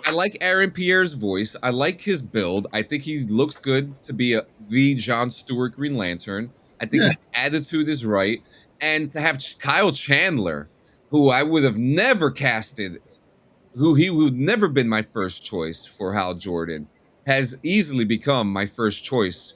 I like Aaron Pierre's voice. I like his build. I think he looks good to be the John Stewart Green Lantern. I think Yeah. his attitude is right, and to have Kyle Chandler, who I would have never casted, who he would never been my first choice for Hal Jordan, has easily become my first choice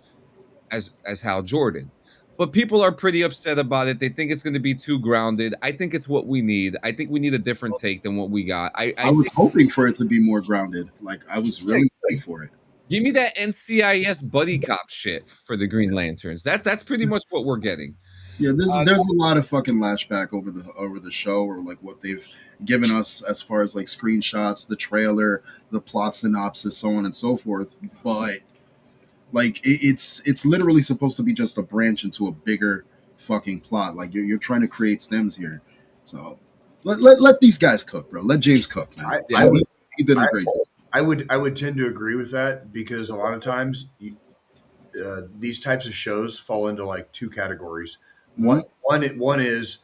as Hal Jordan. But people are pretty upset about it. They think it's going to be too grounded. I think it's what we need. I think we need a different take than what we got. I I was think hoping for it to be more grounded. Like I was really waiting for it. give me that NCIS buddy cop shit for the Green Lanterns. That's pretty much what we're getting. Yeah, Uh, there's a lot of fucking lashback over the show, or like what they've given us as far as like screenshots, the trailer, the plot synopsis, so on and so forth. But like it's literally supposed to be just a branch into a bigger fucking plot. Like you're trying to create stems here. So let these guys cook, bro. Let James cook, man. Yeah. He did a great job. I would tend to agree with that because a lot of times these types of shows fall into like two categories. Mhm. One is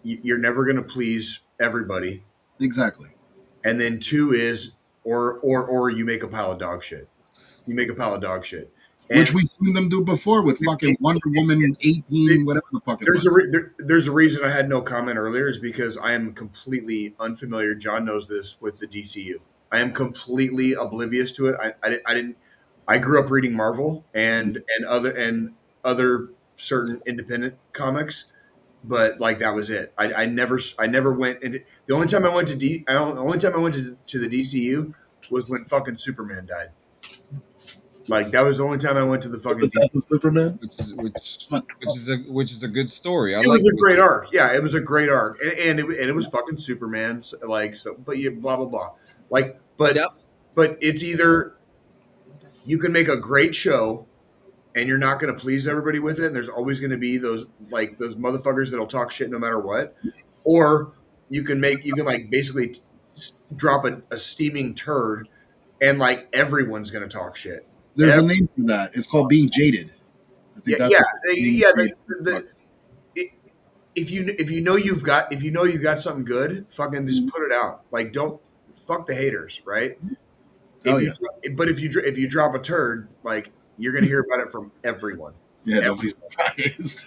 you're never going to please everybody, Exactly. and then two is or you make a pile of dog shit. You make a pile of dog shit. And Which we've seen them do before with fucking Wonder Woman 18, whatever the fuck it was. there's a reason I had no comment earlier is because I am completely unfamiliar. John knows this with the DCU. I am completely oblivious to it. I didn't. I grew up reading Marvel and other certain independent comics, but like that was it. I never went. And the only time I went to the only time I went to the DCU was when fucking Superman died. Like that was the only time I went to the fucking. That was Superman. which is a good story. I It like was a great arc. Yeah, it was a great arc, and it was fucking Superman. Like, so, but yeah, blah blah blah. Like, Yep. but it's either you can make a great show, and you're not going to please everybody with it, and there's always going to be those motherfuckers that'll talk shit no matter what, or you can like basically drop a steaming turd, and like everyone's going to talk shit. There's a name for that. It's called being jaded. I think Yeah, that's yeah, yeah. If you know you've got something good, fucking just put it out. Like don't fuck the haters, right? Oh, But if you drop a turd, like you're gonna hear about it from everyone. yeah, don't be surprised.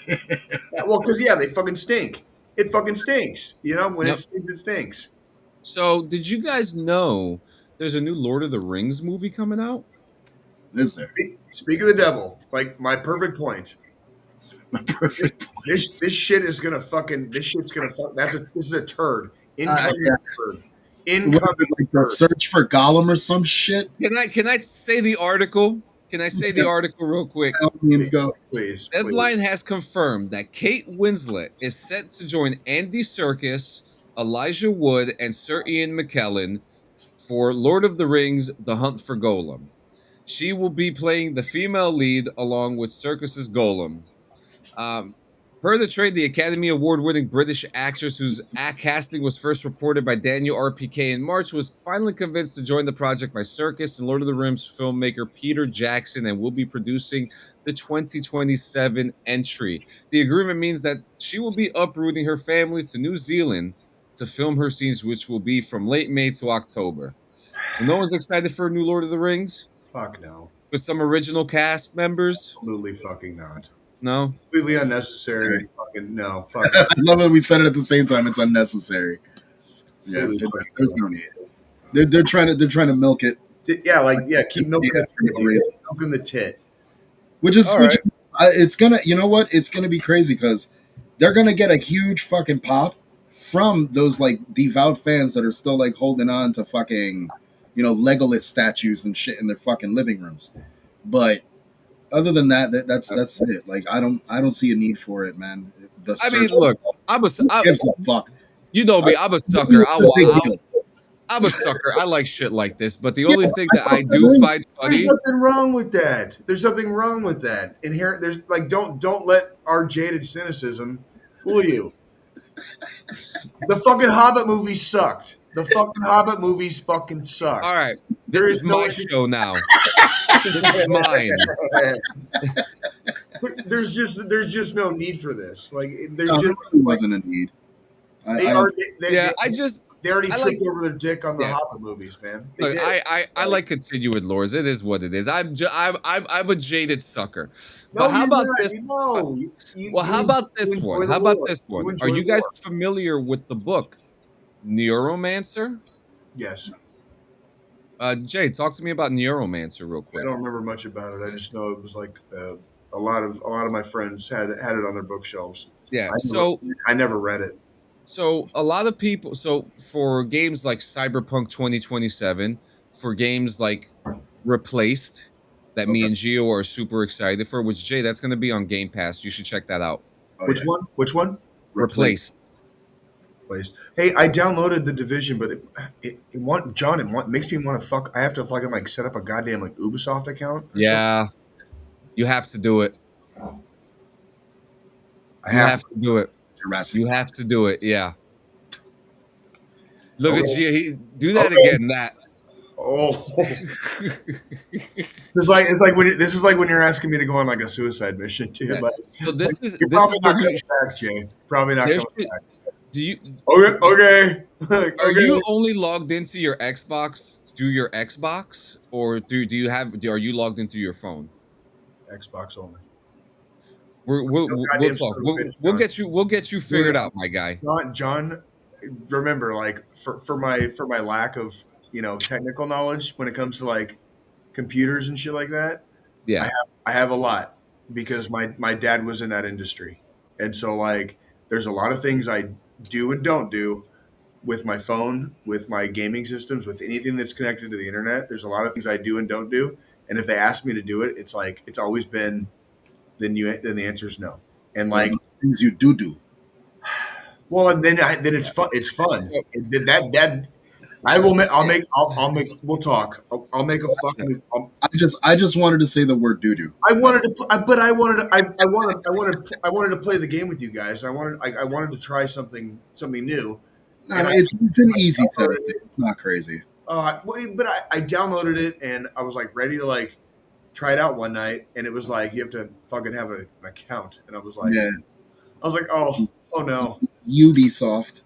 Well, because they fucking stink. It fucking stinks. You know, when Yep. it stinks, it stinks. So, did you guys know there's a new Lord of the Rings movie coming out? Is there? Speak of the devil, like my perfect point. My perfect. This shit is gonna fucking. This shit's gonna fuck. This is a turd. Incoming Yeah. turd. What Incoming is it, like the turd. search for Gollum or some shit? Can I say the article? Can I say the article real quick? Aliens go. Please. Deadline has confirmed that Kate Winslet is set to join Andy Serkis, Elijah Wood, and Sir Ian McKellen for Lord of the Rings: The Hunt for Golem. She will be playing the female lead along with Serkis's Golem. Per the trade, the Academy Award-winning British actress whose casting was first reported by Daniel RPK in March was finally convinced to join the project by Serkis and Lord of the Rings filmmaker Peter Jackson and will be producing the 2027 entry. The agreement means that she will be uprooting her family to New Zealand to film her scenes, which will be from late May to October. So no one's excited for a new Lord of the Rings? Fuck no. With some original cast members? Absolutely fucking not. No? Completely unnecessary. Fucking no. Fuck. I love that we said it at the same time. It's unnecessary. Yeah, Completely there's no need. They're trying to milk it, Keep milking the tit. which is All which. right. It's gonna, you know what? It's gonna be crazy because they're gonna get a huge fucking pop from those like devout fans that are still like holding on to fucking, Legolas statues and shit in their fucking living rooms. But other than that, that's it. Like I don't see a need for it, man. I mean, look, Who gives a fuck? you know me, I'm a sucker. I'm a sucker. I like shit like this. But the only thing that I do find There's funny, nothing wrong with that. There's nothing wrong with that. Inherent. There's like don't let our jaded cynicism fool you. The fucking Hobbit movies sucked. The fucking Hobbit movies fucking sucked. all right, this There is is no my issue. show now. This is mine. there's just no need for this. Like there's No, there just really like wasn't a need. they I don't. already Yeah, they already I tripped like. over their dick on the Yeah. Hopper movies, man. They Look, did. I like continuing lores. It is what it is. I'm a jaded sucker. But No, how you're about not. this? You know, Well, how about you this one? enjoy the How about lore. this You one? Are enjoy you guys lore. familiar with the book Neuromancer? Yes. Jay, talk to me about Neuromancer real I quick. don't remember much about it. I just know it was like a lot of my friends had it on their bookshelves. Yeah. I never read it. So a lot of people. So for games like Cyberpunk 2027, for games like Replaced, that me Okay. and Gio are super excited for. Which Jay, that's going to be on Game Pass. You should check that out. Oh, Which yeah. one? Which one? Replaced. Place. Hey, I downloaded the Division, but it makes me want to fuck. I have to fucking like set up a goddamn like Ubisoft account. Yeah, you have to do it. I You have. have to do it. Jurassic. You have to do it. Yeah. Look at Okay. Gio. He do that Okay. again. That. Oh, it's like when this is like when you're asking me to go on like a suicide mission too. Yeah. Like, So this is you're this probably is not what coming you. back, Jay. Probably not There coming should, back. do you Okay, okay. are Okay. you only logged into your Xbox through your Xbox, or do you have are you logged into your phone? Xbox only. We'll Goddamn talk. son of a bitch, We'll John. get you figured out, my guy. John, remember, like for my lack of technical knowledge when it comes to like computers and shit like that, Yeah. I have a lot because my dad was in that industry, and so like there's a lot of things I do and don't do with my phone, with my gaming systems, with anything that's connected to the internet. There's a lot of things I do and don't do, and if they ask me to do it, it's like it's always been then the answer is no, and like. Things you do. Well, and then it's fun. It's fun. That I'll make. We'll talk. I'll make a fucking. I just wanted to say the word doo doo. I wanted to, but I wanted. I wanted to play the game with you guys. I wanted to try something new. No, And it's an easy setup. It's not crazy. But I downloaded it and I was like ready to like try it out one night, and it was like you have to fucking have an account, and I was like, Yeah, oh no. Ubisoft.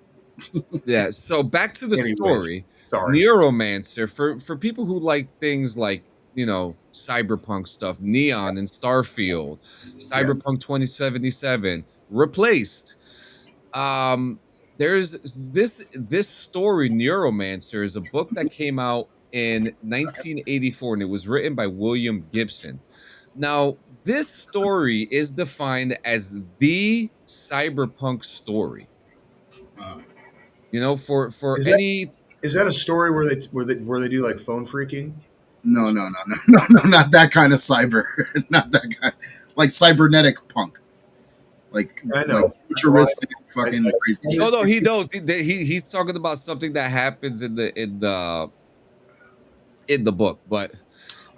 Yeah. So back to the Anyways, story. sorry. Neuromancer for people who like things like cyberpunk stuff, Neon and Starfield, Cyberpunk 2077, Replaced. There's this story, Neuromancer, is a book that came out in 1984, and it was written by William Gibson. Now, this story is defined as the cyberpunk story. Uh, For Is that- any. Is that a story where they do like phone freaking? no, not that kind of cyber. Not that kind. Like cybernetic punk. Like I know. like futuristic fucking crazy shit. No, he knows. He's talking about something that happens in the book. But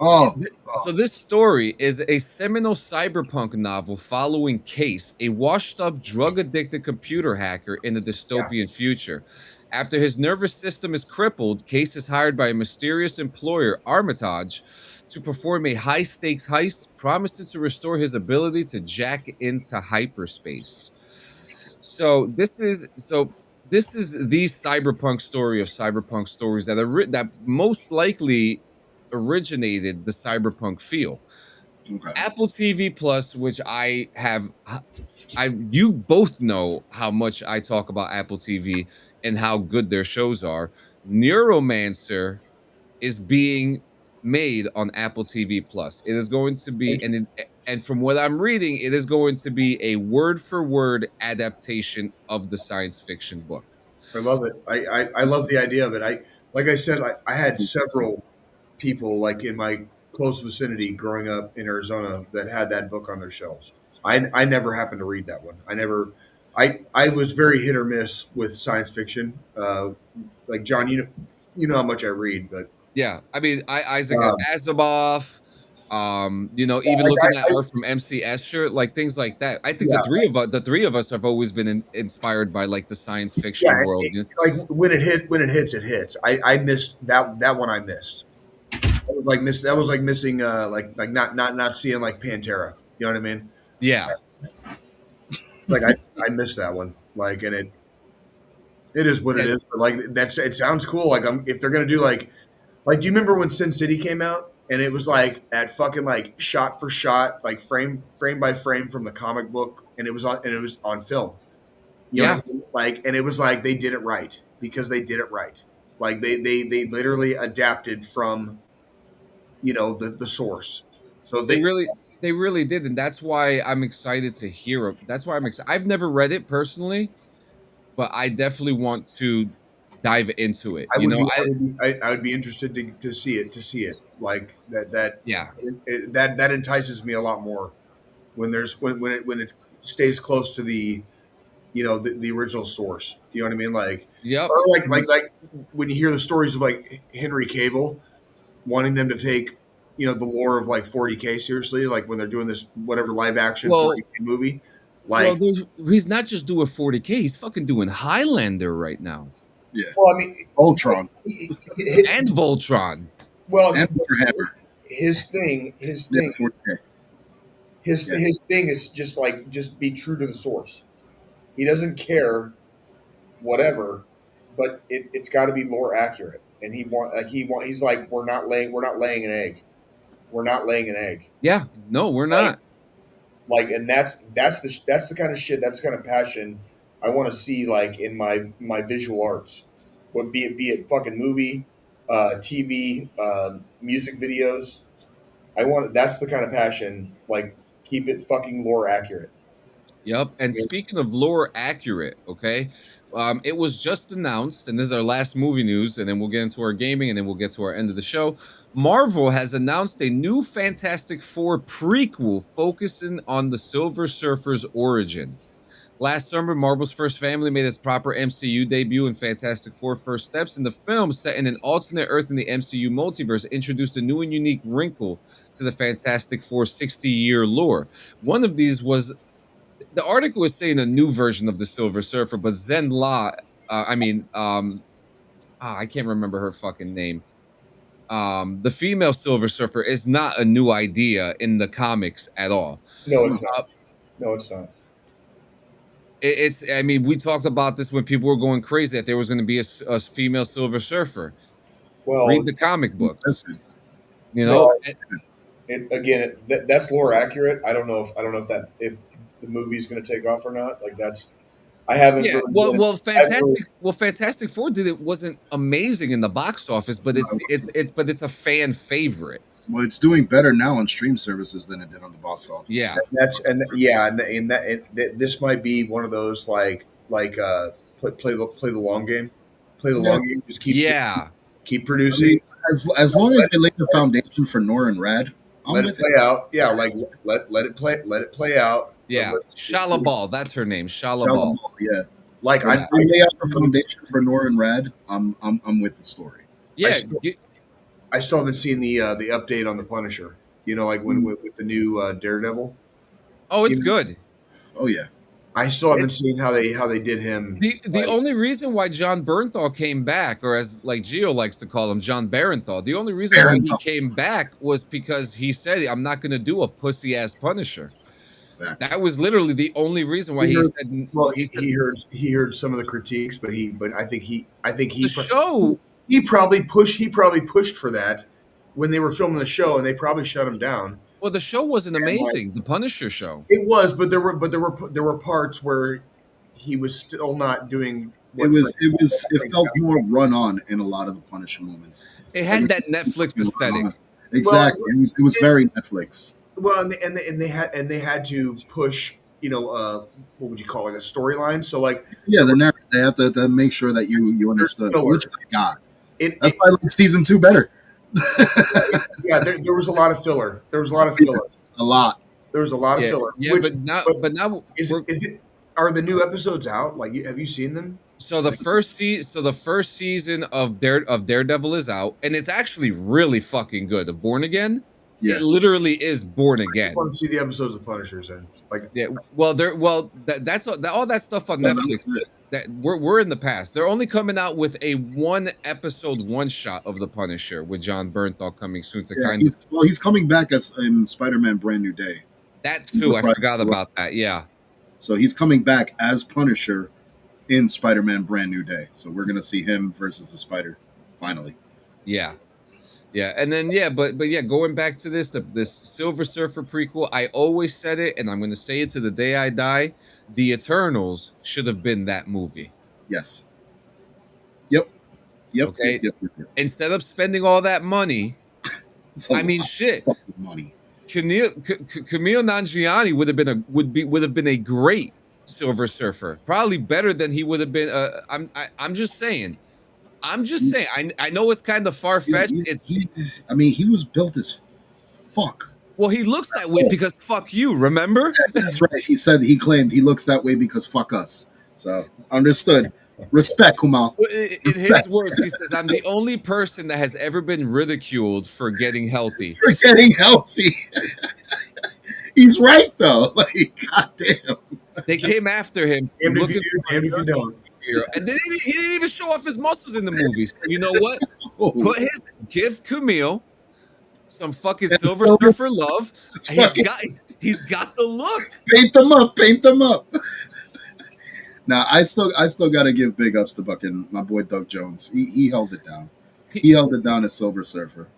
Oh, so this story is a seminal cyberpunk novel following Case, a washed-up, drug-addicted computer hacker in a dystopian future. After his nervous system is crippled, Case is hired by a mysterious employer, Armitage, to perform a high-stakes heist, promising to restore his ability to jack into hyperspace. So this is the cyberpunk story of cyberpunk stories that most likely originated the cyberpunk feel. okay. Apple TV Plus, which you both know how much I talk about Apple TV and how good their shows are. Neuromancer is being made on Apple TV Plus. It is going to be, and from what I'm reading, it is going to be a word for word adaptation of the science fiction book. I love it. I love the idea of it. Like I said, I had several people like in my close vicinity growing up in Arizona that had that book on their shelves. I never happened to read that one. I was very hit or miss with science fiction. Like John, you know how much I read, but Yeah, I mean, Isaac Asimov, even like looking at art from MC Escher, like things like that. I think the three of us have always been inspired by like the science fiction world. like when it hits, it hits. I missed that one. I missed. That was like missing like not seeing like Pantera. You know what I mean? Yeah. Like I missed that one. Like, and it is what it is. But like it sounds cool. Like if they're gonna do like, do you remember when Sin City came out and it was like at fucking like shot for shot, like frame by frame from the comic book, and it was on film. You know Yeah. what I mean? Like, and it was like they did it right because they did it right. Like they literally adapted from, the source. So They really did, and that's why I'm excited to hear it. That's why I'm excited. I've never read it personally, but I definitely want to dive into it. I would be interested to see it like that Yeah. that entices me a lot more when it stays close to the original source. Do you know what I mean? Like, Yep. or like when you hear the stories of like Henry Cable wanting them to take the lore of like 40K seriously, like when they're doing this whatever live action Well, 40K movie, well, like. he's not just doing 40K. He's fucking doing Highlander right now, Yeah. Well, I mean, Ultron and Voltron. well, and Warhammer. his thing, Yeah, 4K. his thing is just be true to the source. He doesn't care, whatever, but it's got to be lore accurate. And he's like we're not laying an egg. We're not laying an egg. Yeah, no, we're not. Like, and that's the kind of shit, that's the kind of passion I want to see, like in my visual arts. What be it fucking movie, TV, music videos. That's the kind of passion. Like, keep it fucking lore accurate. Yep. And speaking of lore accurate, okay, it was just announced, and this is our last movie news, and then we'll get into our gaming, and then we'll get to our end of the show. Marvel has announced a new Fantastic Four prequel focusing on the Silver Surfer's origin. Last summer, Marvel's first family made its proper MCU debut in Fantastic Four First Steps, and the film, set in an alternate Earth in the MCU multiverse, introduced a new and unique wrinkle to the Fantastic Four 60-year lore. One of these was, the article was saying a new version of the Silver Surfer, but Zen La, I can't remember her fucking name. The female Silver Surfer is not a new idea in the comics at all. No, it's not. No, it's not. I mean, we talked about this when people were going crazy that there was going to be a female Silver Surfer. Well, read the comic books. You No, know, that's lore accurate. I don't know if the movie's going to take off or not. Like, that's I haven't. yeah. really Well, been- I haven't really- Fantastic Four did it wasn't amazing in the box office, but it's a fan favorite. Well, it's doing better now on stream services than it did on the box office. Yeah, this might be one of those play the long game, long game. Just keep I producing. mean, as long as they lay the foundation for Nor and Rad, I'm Let it with play it. out. Yeah, like let it play out. yeah. Let's- Shalabal, that's her name. Shalabal. Shalom, yeah. Like When I, they lay out the foundation for Nor and Rad, I'm with the story. Yeah, I still haven't seen the update on the Punisher. You know, like with the new Daredevil. oh, it's good. Oh yeah. I still haven't seen how they did him. The only reason why John Bernthal came back, or as like Gio likes to call him, John Barenthal, the only reason why he Barenthal. came back was because he said, "I'm not going to do a pussy ass Punisher." Exactly. That was literally the only reason why he said. Well, he said he heard some of the critiques, but I think he the show. he probably pushed for that when they were filming the show, and they probably shut him down. Well, the show wasn't amazing. The Punisher show. It was, but there were parts where he was still not doing. It felt more run on in a lot of the Punisher moments. It had that Netflix aesthetic. Exactly. It was very Netflix. Well, and they had to push. What would you call it? A storyline. So like, Yeah, they have to make sure that you understood, Filler. which I got. it, That's why I like season 2 better. yeah, there was a lot of filler. There was a lot of filler. A lot. There was a lot of Yeah, filler. yeah, Which, but now is it? Are the new episodes out? Like, have you seen them? so the first season of Daredevil is out, and it's actually really fucking good. Of Born Again, Yeah. it literally is Born I Again. want to see the episodes of Punishers and like. Yeah, that's all that stuff on Netflix. That we're in the past. They're only coming out with a 1-episode one-shot of the Punisher with John Bernthal coming soon to Yeah, kind of. he's coming back as in Spider-Man: Brand New Day. That He too, was I right. forgot about that. Yeah, So he's coming back as Punisher in Spider-Man: Brand New Day. So we're gonna see him versus the Spider finally. yeah, yeah. And then but yeah, going back to this Silver Surfer prequel, I always said it, and I'm going to say it to the day I die. The Eternals should have been that movie. Yes. Yep. Yep. Yep. Okay, Yep. Yep. Yep. instead of spending all that money, It's a I mean, lot shit. of fucking money. Camille Nanjiani would have been a great Silver Surfer, probably better than he would have been. I'm just saying. I'm just saying. He's, I know it's kind of far fetched. I mean, he was built as fuck. Well, he looks that way because fuck you. Remember? That's right. He claimed he looks that way because fuck us. So understood. Respect, Kumal. In his words, he says, "I'm the only person that has ever been ridiculed for getting healthy." For getting healthy. He's right though. Like, goddamn. They came after him, Damned if you looking do, damned if you don't. for, and he didn't even show off his muscles in the movies. You know what? Oh, Give Camille some fucking That's Silver so- Surfer love. it's He's fucking- he's got the look. paint them up. Paint them up. Now I still gotta give big ups to fucking my boy Doug Jones. He held it down. He held it down as Silver Surfer.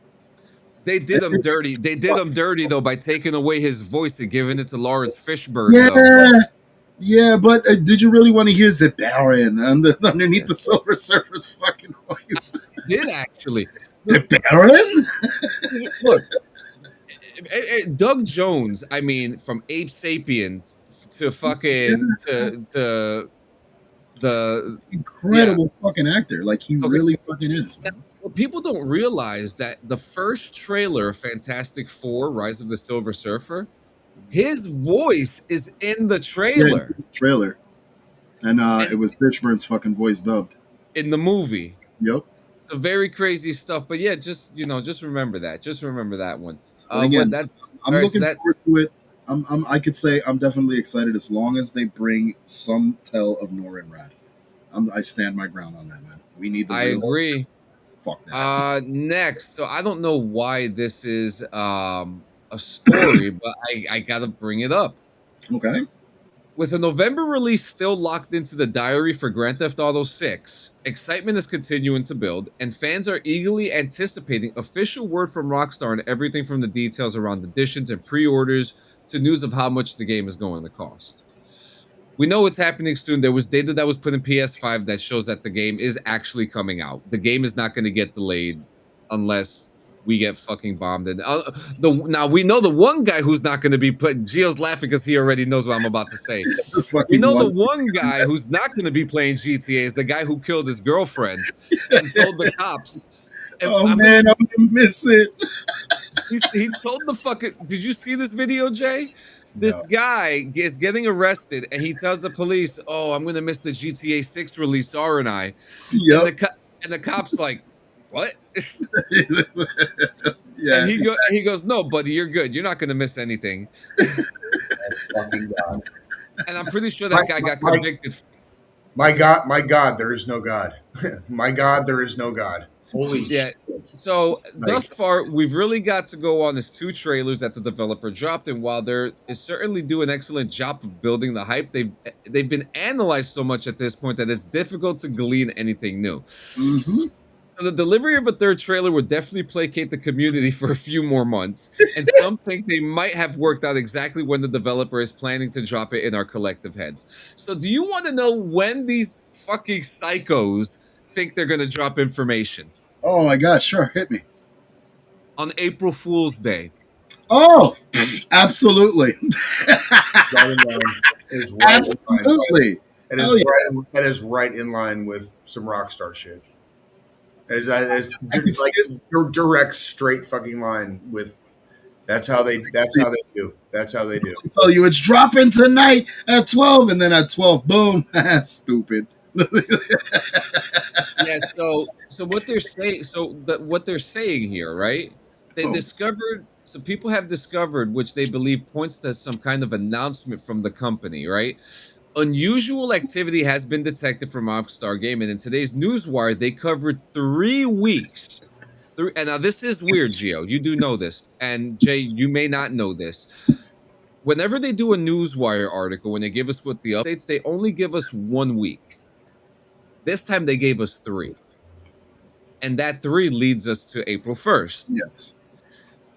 They did him dirty. They did him dirty though by taking away his voice and giving it to Lawrence Fishburne. Yeah. Though. Yeah, but did you really want to hear the Baron underneath the Silver Surfer's fucking voice? Did actually. The Baron? Look, Doug Jones. I mean, from Ape Sapien to fucking to the Incredible fucking actor. Like he Okay. really fucking is, man. Well, people don't realize that the first trailer of Fantastic Four: Rise of the Silver Surfer, his voice is in the trailer Trailer. And it was Fishburne's fucking voice dubbed. in the movie. Yep. It's a very crazy stuff, but yeah, just remember that. Just remember that one. But again, that I'm all right, looking so that- forward to it. I could say I'm definitely excited as long as they bring some tell of Norin Rad. I stand my ground on that, man. We need the I real agree. Fuck that. Next, so I don't know why this is a story, but I gotta bring it up. Okay. With a November release still locked into the diary for Grand Theft Auto 6, excitement is continuing to build, and fans are eagerly anticipating official word from Rockstar on everything from the details around additions and pre-orders to news of how much the game is going to cost. We know it's happening soon. There was data that was put in PS5 that shows that the game is actually coming out. The game is not going to get delayed unless we get fucking bombed. And now we know the one guy who's not going to be put. Gio's laughing because he already knows what I'm about to say. We know the one guy who's not going to be playing GTA is the guy who killed his girlfriend and told the cops. And I'm gonna miss it. he told the fucking. Did you see this video, Jay? This guy is getting arrested, and he tells the police, "Oh, I'm gonna miss the GTA 6 release, aren't I?" Yep. And the cop's like, "What?" Yeah. And he goes, "No, buddy, you're good. You're not gonna miss anything." Fucking God. And I'm pretty sure that guy got convicted. My God, there is no God. My God, there is no God. Holy Yeah. shit. So thus far, we've really got to go on is 2 trailers that the developer dropped, and while they is certainly do an excellent job of building the hype, they've been analyzed so much at this point that it's difficult to glean anything new. Mm-hmm. So the delivery of a 3rd trailer would definitely placate the community for a few more months, and some think they might have worked out exactly when the developer is planning to drop it in our collective heads. So do you want to know when these fucking psychos think they're going to drop information? Oh my God! Sure, hit me. On April Fool's Day. Oh, absolutely. Absolutely. That is right in line with some Rockstar shit. That is like your direct, straight fucking line with. That's how they do. That's how they do. I tell you, it's dropping tonight at 12, and then at 12, boom. Stupid. Yeah, so what they're saying, what they're saying here, right? They discovered, so people have discovered, which they believe points to some kind of announcement from the company, right? Unusual activity has been detected from Rockstar Gaming. In today's Newswire, they covered 3 weeks. And now this is weird, Gio. You do know this, and Jay, you may not know this. whenever they do a newswire article, when they give us what the updates, they only give us 1 week. This time they gave us 3. And that 3 leads us to April 1st. Yes.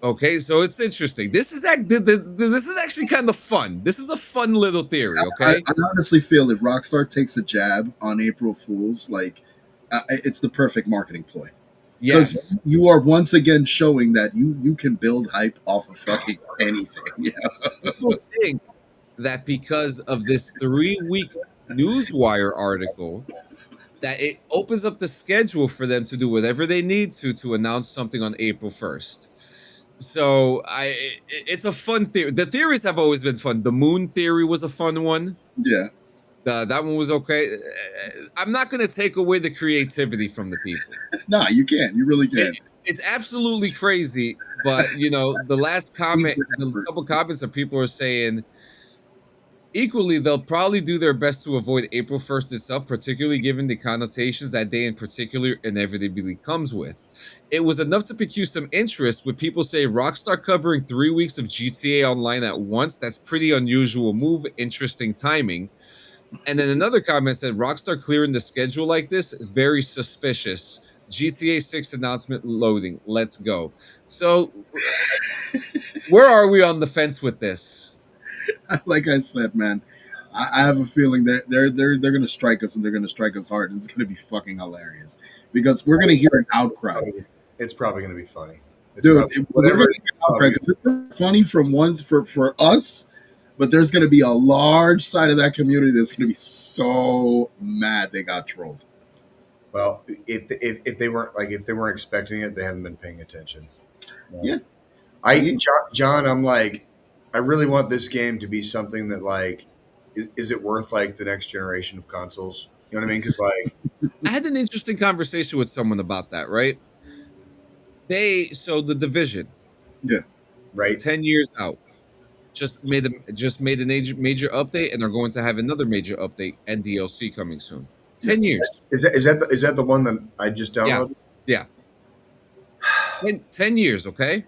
Okay, so it's interesting. This is actually kind of fun. This is a fun little theory. Okay, I honestly feel if Rockstar takes a jab on April Fools, like it's the perfect marketing ploy. yes, Because you are once again showing that you can build hype off of fucking anything. Yeah. people think that because of this 3-week newswire article, that it opens up the schedule for them to do whatever they need to announce something on April 1st. So it's a fun theory. The theories have always been fun. The moon theory was a fun one. Yeah. That one was okay. I'm not going to take away the creativity from the people. Nah, you can't. You really can't. It's absolutely crazy. But, the last comment, the couple comments that people are saying, equally, they'll probably do their best to avoid April 1st itself, particularly given the connotations that day in particular inevitably comes with. It was enough to pique some interest with people saying Rockstar covering 3 weeks of GTA Online at once. That's pretty unusual move, interesting timing. And then another comment said Rockstar clearing the schedule like this is very suspicious. GTA 6 announcement loading. Let's go. So where are we on the fence with this? Like I said, man, I have a feeling they're going to strike us, and they're going to strike us hard, and it's going to be fucking hilarious because we're going to hear an outcry. It's probably going to be funny. Dude, we're going to hear an outcry because it's funny from one for us, but there's going to be a large side of that community that's going to be so mad they got trolled. Well, if they weren't expecting it, they haven't been paying attention. Yeah. John, I'm like, I really want this game to be something that, like, is it worth, like, the next generation of consoles? You know what I mean? Because, like, I had an interesting conversation with someone about that, right? The Division, Yeah. right? 10 years out, just made a major update, and they're going to have another major update and DLC coming soon. 10 years. Is that the one that I just downloaded? Yeah. 10 years, okay?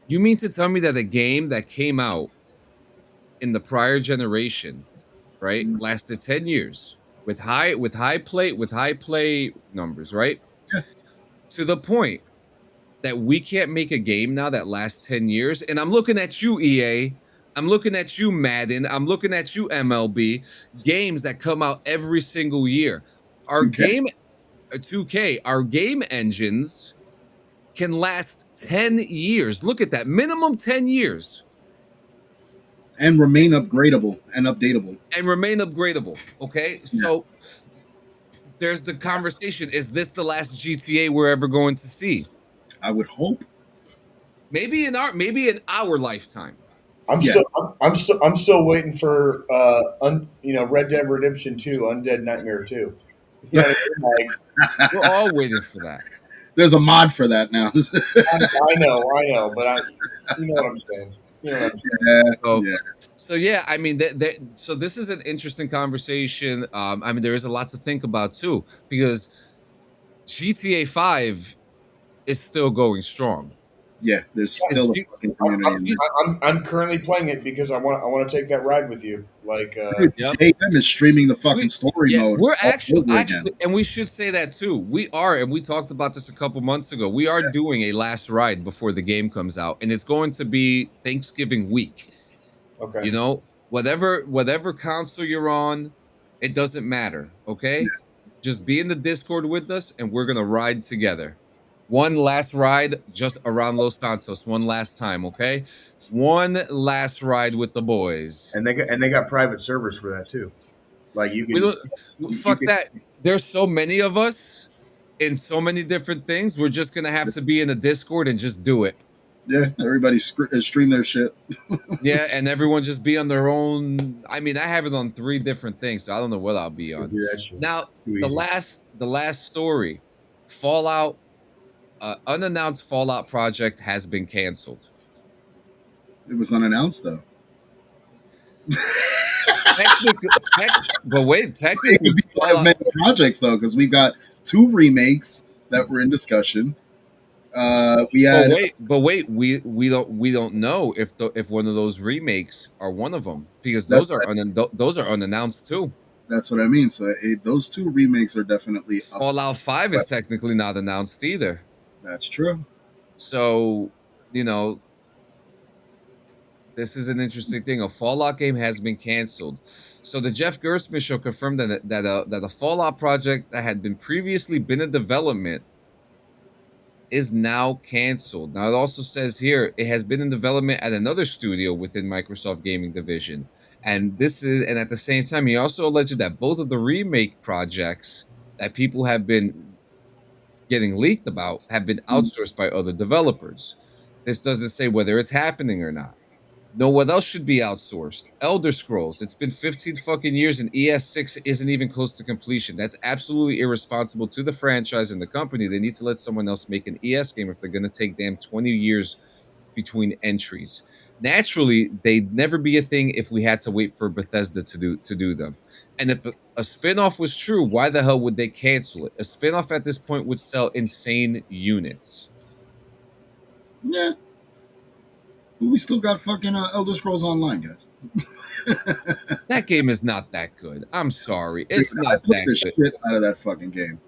You mean to tell me that a game that came out in the prior generation, right, lasted 10 years with high play numbers, right? Yeah. To the point that we can't make a game now that lasts 10 years. And I'm looking at you, EA. I'm looking at you, Madden. I'm looking at you, MLB. Games that come out every single year. Our 2K, our game engines can last 10 years. Look at that. Minimum 10 years. And remain upgradable and updatable. Okay? Yeah. So there's the conversation. Is this the last GTA we're ever going to see? I would hope. Maybe in our lifetime. I'm still waiting for Red Dead Redemption 2, Undead Nightmare 2. Yeah, we're all waiting for that. There's a mod for that now. I know, but you know what I'm saying. So yeah, I mean, so this is an interesting conversation. I mean, there is a lot to think about too, because GTA 5 is still going strong. Yeah, there's still a fucking community. I'm currently playing it because I want to take that ride with you. Like, JM is streaming the fucking story mode. We're actually, and we should say that too. We are, and we talked about this a couple months ago. We are doing a last ride before the game comes out, and it's going to be Thanksgiving week. Okay. You know, whatever console you're on, it doesn't matter. Okay, just be in the Discord with us, and we're gonna ride together. One last ride just around Los Santos. One last time, okay? One last ride with the boys. And they got private servers for that too. Like you can fuck that. There's so many of us in so many different things. We're just gonna have to be in a Discord and just do it. Yeah, everybody stream their shit. Yeah, and everyone just be on their own. I mean, I have it on 3 different things, so I don't know what I'll be on. Now, the last story, Fallout. Unannounced Fallout project has been canceled. It was unannounced, though. Technically, Fallout projects though, because we got 2 remakes that were in discussion. We But had wait, we don't know if one of those remakes are one of them because that's those are unannounced too. that's what I mean. So those two remakes are definitely up. Fallout 5 is technically not announced either. That's true. So, you know, this is an interesting thing. A Fallout game has been canceled. So the Jeff Gerstmann show confirmed that a Fallout project that had been previously been in development is now canceled. Now it also says here it has been in development at another studio within Microsoft Gaming Division. And at the same time, he also alleged that both of the remake projects that people have been getting leaked about have been outsourced by other developers. This doesn't say whether it's happening or not. No, what else should be outsourced? Elder Scrolls. It's been 15 fucking years and ES6 isn't even close to completion. That's absolutely irresponsible to the franchise and the company. They need to let someone else make an ES game if they're going to take damn 20 years between entries. Naturally, they'd never be a thing if we had to wait for Bethesda to do them. And if a spin-off was true, why the hell would they cancel it? A spin-off at this point would sell insane units. Yeah. We still got fucking Elder Scrolls Online, guys. That game is not that good. I'm sorry. It's I not put that the good. shit out of that fucking game.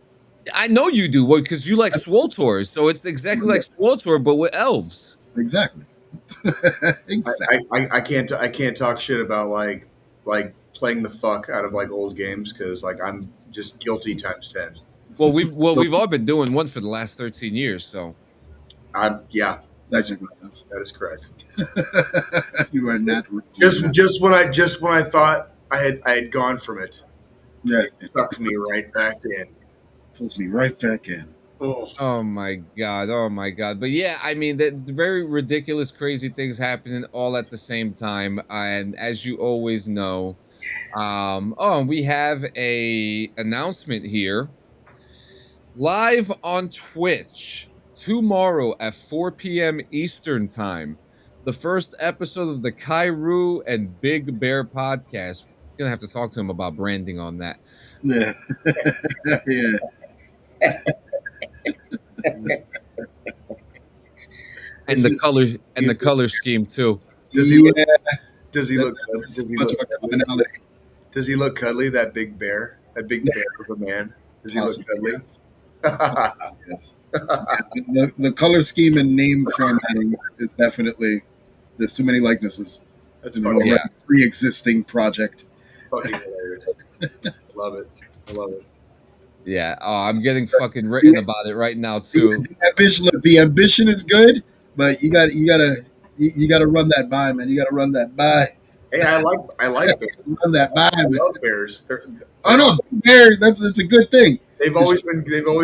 I know you do, because you like SWTOR, so it's exactly like SWTOR, but with elves. Exactly. Exactly. I can't talk shit about like playing the fuck out of like old games because like I'm just guilty times 10. Well, we've all been doing one for the last 13 years, so Yeah, Technically, yes. that is correct. You are not Just when I thought I had gone from it, yeah, it sucked me right back in. pulls me right back in. oh my god. But yeah, I mean, the very ridiculous, crazy things happening all at the same time, and as you always know, we have a announcement here live on Twitch tomorrow at 4 p.m. Eastern time. The first episode of the Kairu and Big Bear podcast. Gonna have to talk to him about branding on that. Yeah, yeah. And the color scheme too. Does he look? Yeah, Does he look? that's Does he much look? of a commonality. Does he look cuddly? That big bear. That big bear of a man. Does he look Possibly, cuddly? yes. Yes. The color scheme and name formatting is definitely there's too many likenesses. That's in fucking, a pre-existing project. fucking hilarious. Love it. I love it. Yeah. Oh, I'm getting fucking written about it right now too. The ambition is good, but you gotta run that by, man. You gotta run that by. Hey, I like bears. Run that by, I man. love bears. Oh no, bear. It's a good thing. They've always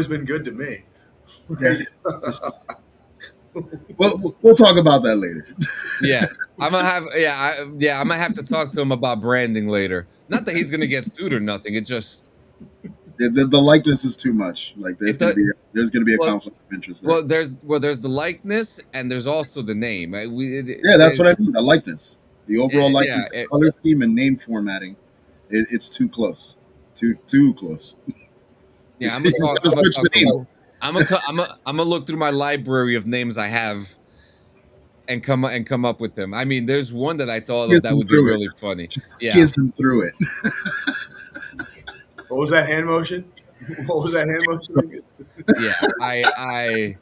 been good to me. Yeah. We'll talk about that later. Yeah. I'm gonna have to talk to him about branding later. Not that he's gonna get sued or nothing. It just The likeness is too much. Like there's gonna be a conflict of interest there. there's the likeness and there's also the name. That's what I mean. The likeness, the overall likeness, color scheme, and name formatting. It's too close. Too close. Yeah, I'm gonna look through my library of names I have and come up with them. I mean, there's one that I thought of that would be really funny. Yeah. Skizz through it. What was that hand motion? Yeah,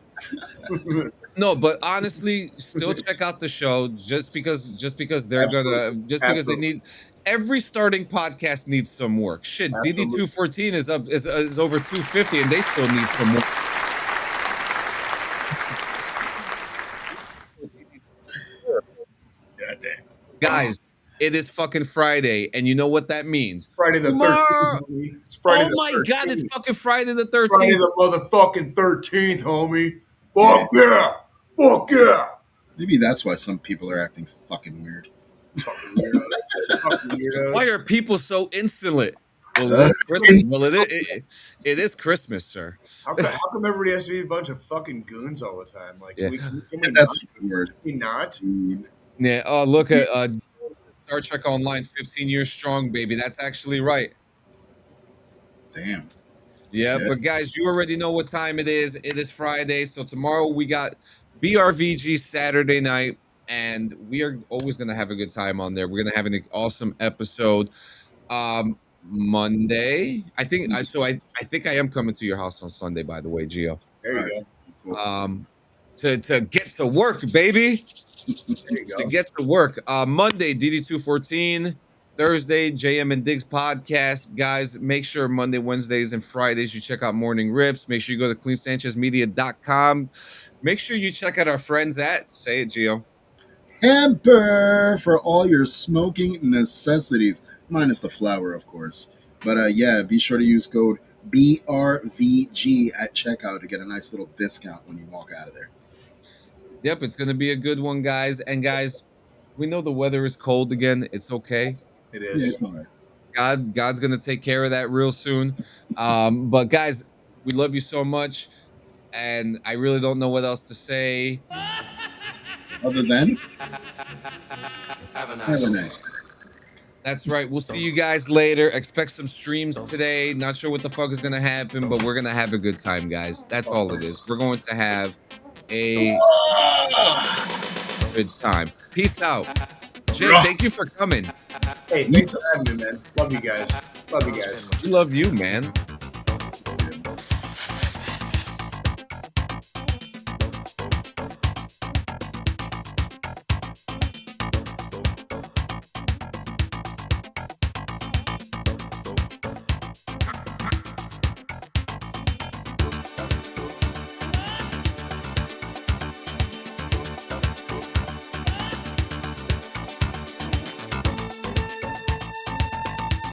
no, but honestly, still check out the show just because because they need every starting podcast needs some work. Shit, DD214 is over 250 and they still need some work. Goddamn. Guys, it is fucking Friday, and you know what that means. Friday the 13th. It's Friday Oh my god, it's fucking Friday the 13th. Friday the motherfucking 13th, homie. Fuck yeah. Fuck yeah. Maybe that's why some people are acting fucking weird. Why are people so insolent? Well, it is Christmas, sir. How come everybody has to be a bunch of fucking goons all the time? Like, Yeah. That's a good word. Can we not? Yeah. Oh, look at Star Trek Online, 15 years strong, baby. That's actually right. Damn. Yeah, Yeah. but guys, you already know what time it is. It is Friday. So tomorrow we got BRVG Saturday night, and we are always gonna have a good time on there. We're gonna have an awesome episode. Monday. I think I am coming to your house on Sunday, by the way, Gio. There All you right. go. Cool. To get to work, baby. There you To go. get to work. Monday, DD214. Thursday, JM and Diggs podcast. Guys, make sure Monday, Wednesdays, and Fridays you check out Morning Rips. Make sure you go to cleansanchezmedia.com. Make sure you check out our friends at, say it, Gio. Hamper for all your smoking necessities, minus the flour, of course. But yeah, be sure to use code BRVG at checkout to get a nice little discount when you walk out of there. Yep, it's going to be a good one, guys. And guys, we know the weather is cold again. It's okay. It Yeah, is. it's all right. God's gonna take care of that real soon. But guys, we love you so much, and I really don't know what else to say. Other than, have a nice. That's right. We'll see you guys later. Expect some streams today. Not sure what the fuck is gonna happen, but we're gonna have a good time, guys. That's all it is. We're going to have a good time. Peace out. Jay, thank you for coming. Hey, thanks for having me, man. Love you guys. Love you guys. We love you, man.